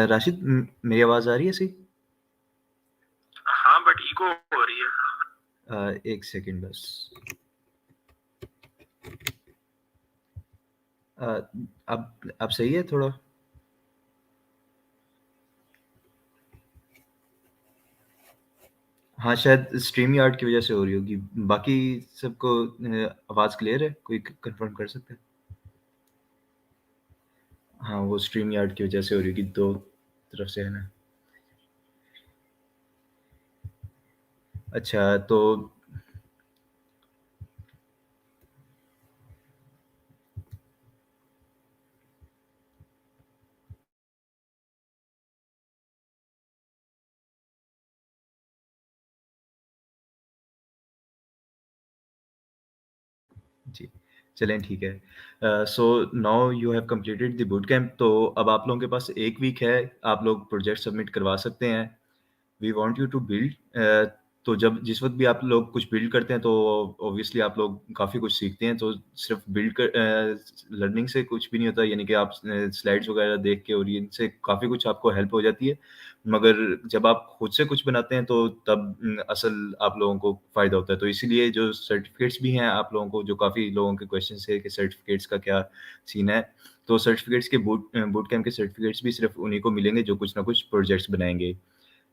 Speaker 1: राशिद मेरी आवाज़ आ रही है सही?
Speaker 2: हाँ बट इको हो रही है।
Speaker 1: एक सेकंड बस। अब सही है थोड़ा? हाँ, शायद स्ट्रीम यार्ड की वजह से हो रही होगी। बाकी सबको आवाज़ क्लियर है? कोई कंफर्म कर सकता है? हाँ, वो स्ट्रीम यार्ड की वजह से हो रही होगी, दो तरफ से है ना। अच्छा, तो जी, चलें ठीक है। So now you have completed the boot camp, तो अब आप लोगों के पास 1 वीक है, आप लोग प्रोजेक्ट सबमिट करवा सकते हैं। We want you to build, तो जब जिस वक़्त भी आप लोग कुछ बिल्ड करते हैं तो ऑब्वियसली आप लोग काफ़ी कुछ सीखते हैं, तो सिर्फ़ लर्निंग से कुछ भी नहीं होता, यानी कि आप स्लाइड्स वगैरह देख के और इनसे काफ़ी कुछ आपको हेल्प हो जाती है। मगर जब आप खुद से कुछ बनाते हैं तो तब असल आप लोगों को फ़ायदा होता है। तो इसीलिए जो सर्टिफ़िकेट्स भी हैं आप लोगों को, जो काफ़ी लोगों के क्वेश्चन्स थे कि सर्टिफ़िकेट्स का क्या सीन है, तो सर्टिफ़िकेट्स के बूट कैंप के सर्टिफ़िकेट्स भी सिर्फ़ उन्हीं को मिलेंगे जो कुछ ना कुछ प्रोजेक्ट्स बनाएँगे।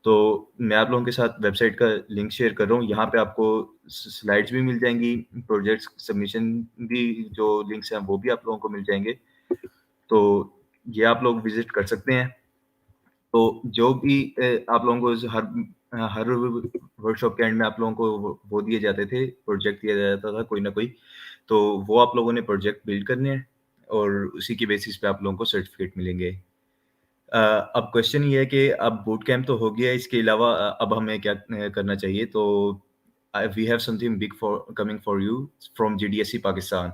Speaker 1: तो मैं आप लोगों के साथ वेबसाइट का लिंक शेयर कर रहा हूँ। यहाँ पे आपको स्लाइड्स भी मिल जाएँगी, प्रोजेक्ट्स सबमिशन भी जो लिंक्स हैं वो भी आप लोगों को मिल जाएँगे। तो ये आप लोग विज़िट कर सकते हैं। तो जो भी आप लोगों को हर वर्कशॉप के एंड में आप लोगों को वो दिए जाते थे, प्रोजेक्ट दिया जाता था कोई ना कोई, तो वो आप लोगों ने प्रोजेक्ट बिल्ड करने हैं और उसी की बेसिस पे आप लोगों को सर्टिफ़िकेट मिलेंगे। अब क्वेश्चन ये है कि अब बूट कैंप तो हो गया, इसके अलावा अब हमें क्या करना चाहिए? तो we have something big for coming for you from GDSC Pakistan.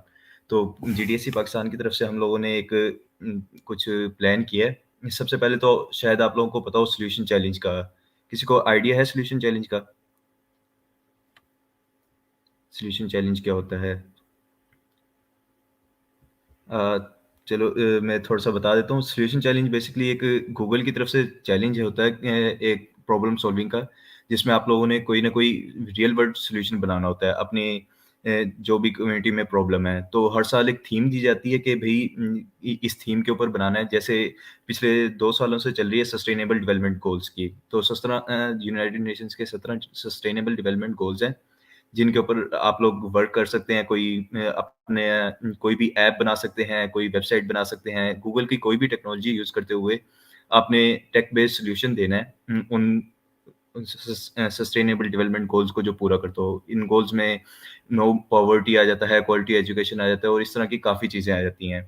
Speaker 1: तो जीडीएससी पाकिस्तान की तरफ से हम लोगों ने एक कुछ प्लान किया है। सबसे पहले तो शायद आप लोगों को पता हो सॉल्यूशन चैलेंज का। किसी को आइडिया है सॉल्यूशन चैलेंज का? सॉल्यूशन चैलेंज क्या होता है? अ, चलो मैं थोड़ा-सा बता देता हूँ। सॉल्यूशन चैलेंज बेसिकली एक गूगल की तरफ से चैलेंज होता है, एक प्रॉब्लम सॉल्विंग का, जिसमें आप लोगों ने कोई ना कोई रियल वर्ल्ड सॉल्यूशन बनाना होता है अपनी जो भी कम्युनिटी में प्रॉब्लम है। तो हर साल एक थीम दी जाती है कि भई इस थीम के ऊपर बनाना है। जैसे पिछले 2 सालों से चल रही है सस्टेनेबल डेवलपमेंट गोल्स की। तो यूनाइटेड नेशंस के 17 सस्टेनेबल डेवलपमेंट गोल्स हैं। जिनके ऊपर आप लोग वर्क कर सकते हैं, कोई भी ऐप बना सकते हैं, कोई वेबसाइट बना सकते हैं, गूगल की कोई भी टेक्नोलॉजी यूज़ करते हुए आपने टेक बेस्ड सॉल्यूशन देना है उन सस्टेनेबल डेवलपमेंट गोल्स को जो पूरा करता हो। इन गोल्स में नो पॉवर्टी आ जाता है, क्वालिटी एजुकेशन आ जाता है और इस तरह की काफ़ी चीज़ें आ जाती हैं।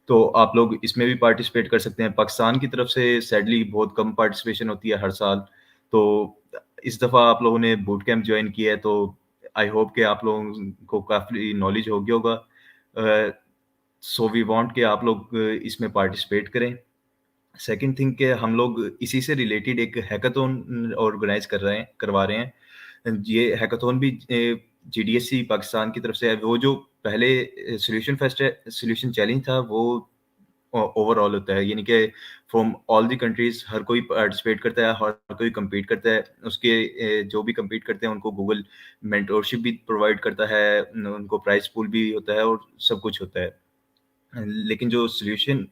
Speaker 1: तो आप लोग इसमें भी पार्टिसिपेट कर सकते हैं। पाकिस्तान की तरफ से सैडली बहुत कम पार्टिसिपेशन होती है हर साल। तो इस दफ़ा आप लोगों ने बूट कैंप जॉइन किया है, तो आई होप कि आप लोगों को काफ़ी नॉलेज हो गया होगा। सो वी वांट कि आप लोग इसमें पार्टिसिपेट करें। सेकंड थिंग कि हम लोग इसी से रिलेटेड एक हैकाथॉन ऑर्गेनाइज़ करवा रहे हैं। ये हैकाथॉन भी जीडीएससी पाकिस्तान की तरफ से है। वो जो पहले सॉल्यूशन चैलेंज था, वो ओवरऑल होता है, यानी कि फ्रॉम ऑल द कंट्रीज हर कोई पार्टिसिपेट करता है, हर कोई compete करता है। उसके जो भी compete करते हैं उनको गूगल मेंटोरशिप भी प्रोवाइड करता है, उनको प्राइज पूल भी होता है और सब कुछ होता है। लेकिन जो सॉल्यूशन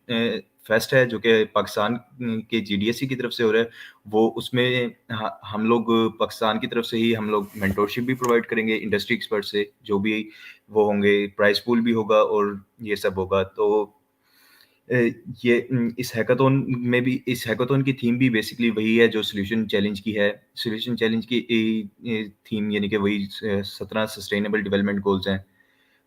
Speaker 1: फेस्ट है जो कि पाकिस्तान के जीडीएससी की तरफ से हो रहा है, वो उसमें हम लोग पाकिस्तान की तरफ से ही हम लोग मेंटोरशिप भी प्रोवाइड करेंगे इंडस्ट्री एक्सपर्ट से, जो भी वो होंगे, प्राइज पूल भी होगा और ये सब होगा। तो अ, इस हैकाथॉन की थीम भी बेसिकली वही है जो सॉल्यूशन चैलेंज की है। सॉल्यूशन चैलेंज की थीम यानी कि वही 17 सस्टेनेबल डेवलपमेंट गोल्स हैं।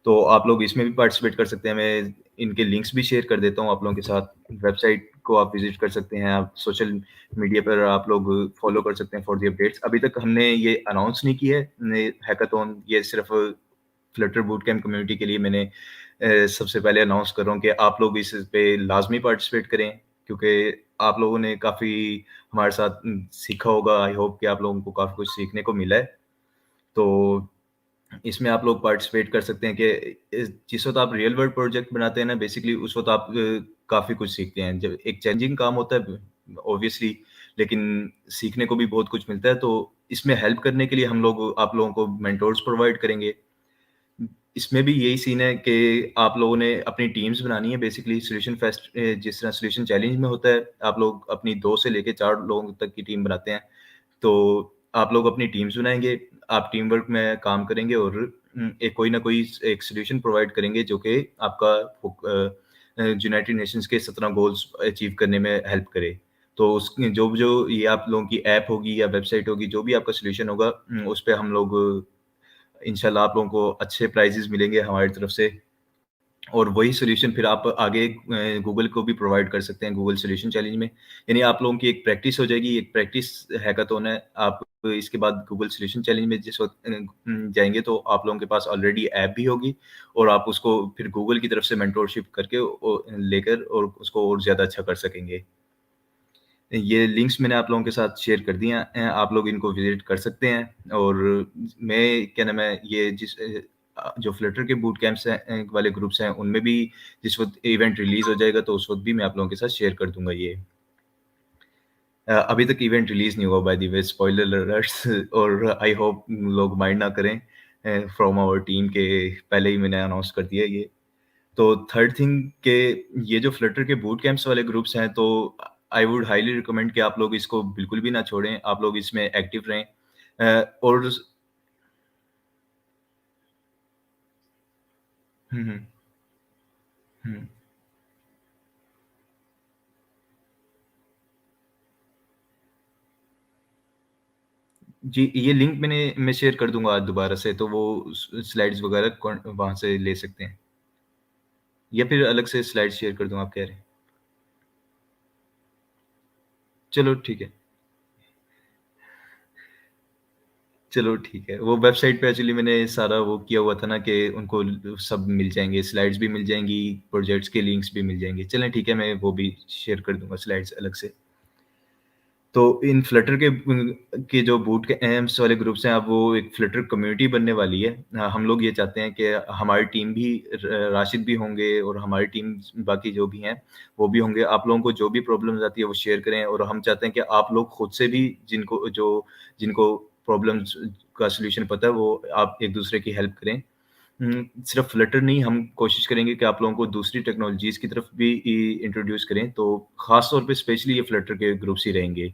Speaker 1: तो आप लोग इसमें भी पार्टिसिपेट कर सकते हैं। मैं इनके लिंक्स भी शेयर कर देता हूँ आप लोगों के साथ। वेबसाइट को आप विज़िट कर सकते हैं, आप सोशल मीडिया पर आप लोग फॉलो कर सकते हैं फॉर द अपडेट्स। अभी तक हमने ये अनाउंस नहीं किया है हैकाथॉन, ये सिर्फ़ फ्लटर बूट कैंप कम्युनिटी के लिए मैंने सबसे पहले अनाउंस कर रहा हूँ कि आप लोग इस पे लाज़मी पार्टिसिपेट करें, क्योंकि
Speaker 4: आप लोगों ने काफ़ी हमारे साथ सीखा होगा। आई होप कि आप लोगों को काफ़ी कुछ सीखने को मिला है। तो इसमें आप लोग पार्टिसिपेट कर सकते हैं कि जिस वक़्त आप रियल वर्ल्ड प्रोजेक्ट बनाते हैं ना, बेसिकली उस वक़्त आप काफ़ी कुछ सीखते हैं। जब एक चैलेंजिंग काम होता है ऑब्वियसली, लेकिन सीखने को भी बहुत कुछ मिलता है। तो इसमें हेल्प करने के लिए हम लोग आप लोगों को मेंटोर्स प्रोवाइड करेंगे। इसमें भी यही सीन है कि आप लोगों ने अपनी टीम्स बनानी है। बेसिकली सॉल्यूशन फेस्ट जिस तरह सॉल्यूशन चैलेंज में होता है, आप लोग अपनी 2 से लेके 4 लोगों तक की टीम बनाते हैं। तो आप लोग अपनी टीम्स बनाएँगे, आप टीम वर्क में काम करेंगे और एक कोई ना कोई एक सॉल्यूशन प्रोवाइड करेंगे जो कि आपका यूनाइटेड नेशंस के 17 गोल्स अचीव करने में हेल्प करे। तो उस जो ये आप लोगों की ऐप होगी या वेबसाइट होगी, जो भी आपका सॉल्यूशन होगा, उस पे हम लोग इंशाल्लाह आप लोगों को अच्छे प्राइज़ेज़ मिलेंगे हमारी तरफ से। और वही सॉल्यूशन फिर आप आगे गूगल को भी प्रोवाइड कर सकते हैं, गूगल सॉल्यूशन चैलेंज में। यानी आप लोगों की एक प्रैक्टिस हो जाएगी, एक प्रैक्टिस हैकाथॉन है। आप इसके बाद गूगल सॉल्यूशन चैलेंज में जिस वक़्त जाएँगे तो आप लोगों के पास ऑलरेडी ऐप भी होगी और आप उसको फिर गूगल की तरफ से मेंटरशिप करके लेकर और उसको और ज़्यादा अच्छा कर सकेंगे। ये लिंक्स मैंने आप लोगों के साथ शेयर कर दिए हैं, आप लोग इनको विज़िट कर सकते हैं। और मैं क्या नाम है, ये जो फ्लटर के बूट कैंप्स हैं वाले ग्रुप्स हैं, उनमें भी जिस वक़्त इवेंट रिलीज़ हो जाएगा तो उस वक़्त भी मैं आप लोगों के साथ शेयर कर दूँगा ये। अभी तक इवेंट रिलीज़ नहीं हुआ bye the way, spoiler alerts और आई होप लोग माइंड ना करें फ्रॉम आवर टीम के पहले ही मैंने अनाउंस कर दिया ये। तो थर्ड थिंग के ये जो फ्लटर के बूट कैंप्स वाले ग्रुप्स हैं, तो आई वुड हाईली रिकमेंड कि आप लोग इसको बिल्कुल भी ना छोड़ें, आप लोग इसमें एक्टिव रहें। और हुँ, हुँ, हुँ। जी, ये लिंक मैं शेयर कर दूँगा आज दोबारा से, तो वो स्लाइड्स वगैरह वहाँ से ले सकते हैं। या फिर अलग से स्लाइड शेयर कर दूँ आप कह रहे हैं? चलो ठीक है। चलो ठीक है। वो वेबसाइट पे एक्चुअली मैंने सारा वो किया हुआ था ना कि उनको सब मिल जाएँगे, स्लाइड्स भी मिल जाएँगी, प्रोजेक्ट्स के लिंक्स भी मिल जाएँगे। चलें ठीक है, मैं वो भी शेयर कर दूँगा स्लाइड्स अलग से। तो इन फ्लटर के जो बूट कैंप्स वाले ग्रुप्स हैं, अब वो एक फ्लटर कम्युनिटी बनने वाली है। हम लोग ये चाहते हैं कि हमारी टीम भी राशिद भी होंगे और हमारी टीम बाकी जो भी हैं, वो भी होंगे। आप लोगों को जो भी प्रॉब्लम्स आती है वो शेयर करें और हम चाहते हैं कि आप लोग खुद से भी जिनको प्रॉब्लम्स का सॉल्यूशन पता है, वो आप एक-दूसरे की हेल्प करें। सिर्फ फ्लटर नहीं, हम कोशिश करेंगे कि आप लोगों को दूसरी टेक्नोलॉजीज़ की तरफ भी इंट्रोड्यूस करें, तो ख़ास तौर पे स्पेशली ये फ्लटर के ग्रुप्स ही रहेंगे,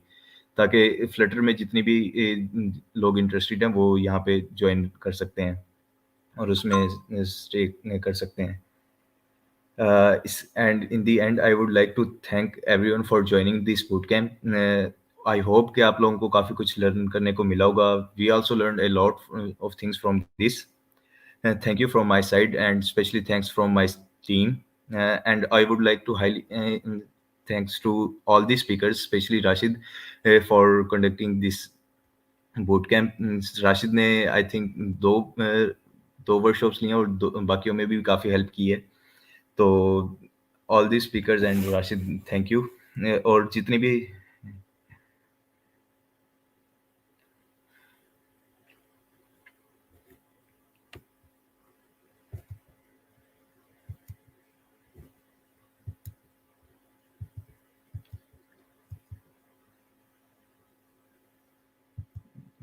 Speaker 4: ताकि फ्लटर में जितनी भी लोग इंटरेस्टेड हैं, वो यहाँ पे जॉइन कर सकते हैं और उसमें स्टे कर सकते हैं। And in the end I would like to thank everyone for joining this boot camp. I hope कि आप लोगों को काफ़ी कुछ लर्न करने को मिला होगा। We also learned a lot of things from this. Thank you from my side, and especially thanks from my team. And I would like to highly thanks to all the speakers, especially Rashid, for conducting this boot camp. Rashid ने I think दो workshops लिए और बाकियों में भी काफ़ी help की है। तो all the speakers and Rashid, thank you. और जितने भी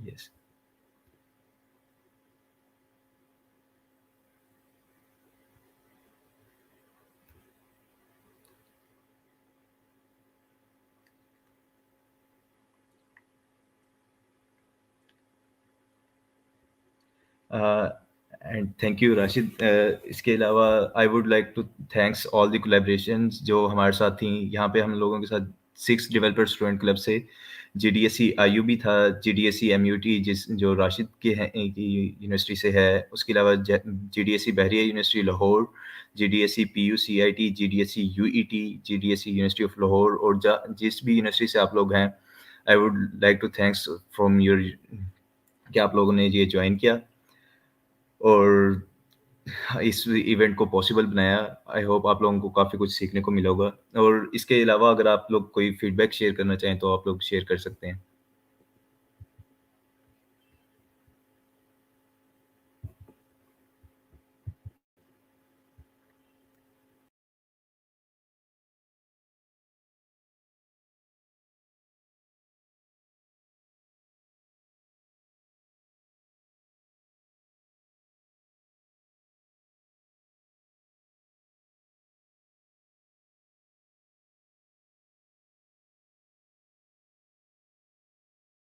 Speaker 4: yes. And thank you Rashid. इसके अलावा I would like to thanks all the collaborations जो हमारे साथ थी। यहाँ पे हम लोगों के साथ 6 डेवलपर स्टूडेंट क्लब से GDSC IU भी था, GDSC MUT जो राशिद के हैं की यूनिवर्सिटी से है, उसके अलावा GDSC Bahria university Lahore, GDSC PUCIT, GDSC UET, GDSC university of Lahore और जिस भी यूनिवर्सिटी से आप लोग हैं, I would like to thanks from your कि आप लोगों ने ये ज्वाइन किया। और इस इवेंट को पॉसिबल बनाया। आई होप आप लोगों को काफ़ी कुछ सीखने को मिला होगा और इसके अलावा अगर आप लोग कोई फीडबैक शेयर करना चाहें तो आप लोग शेयर कर सकते हैं।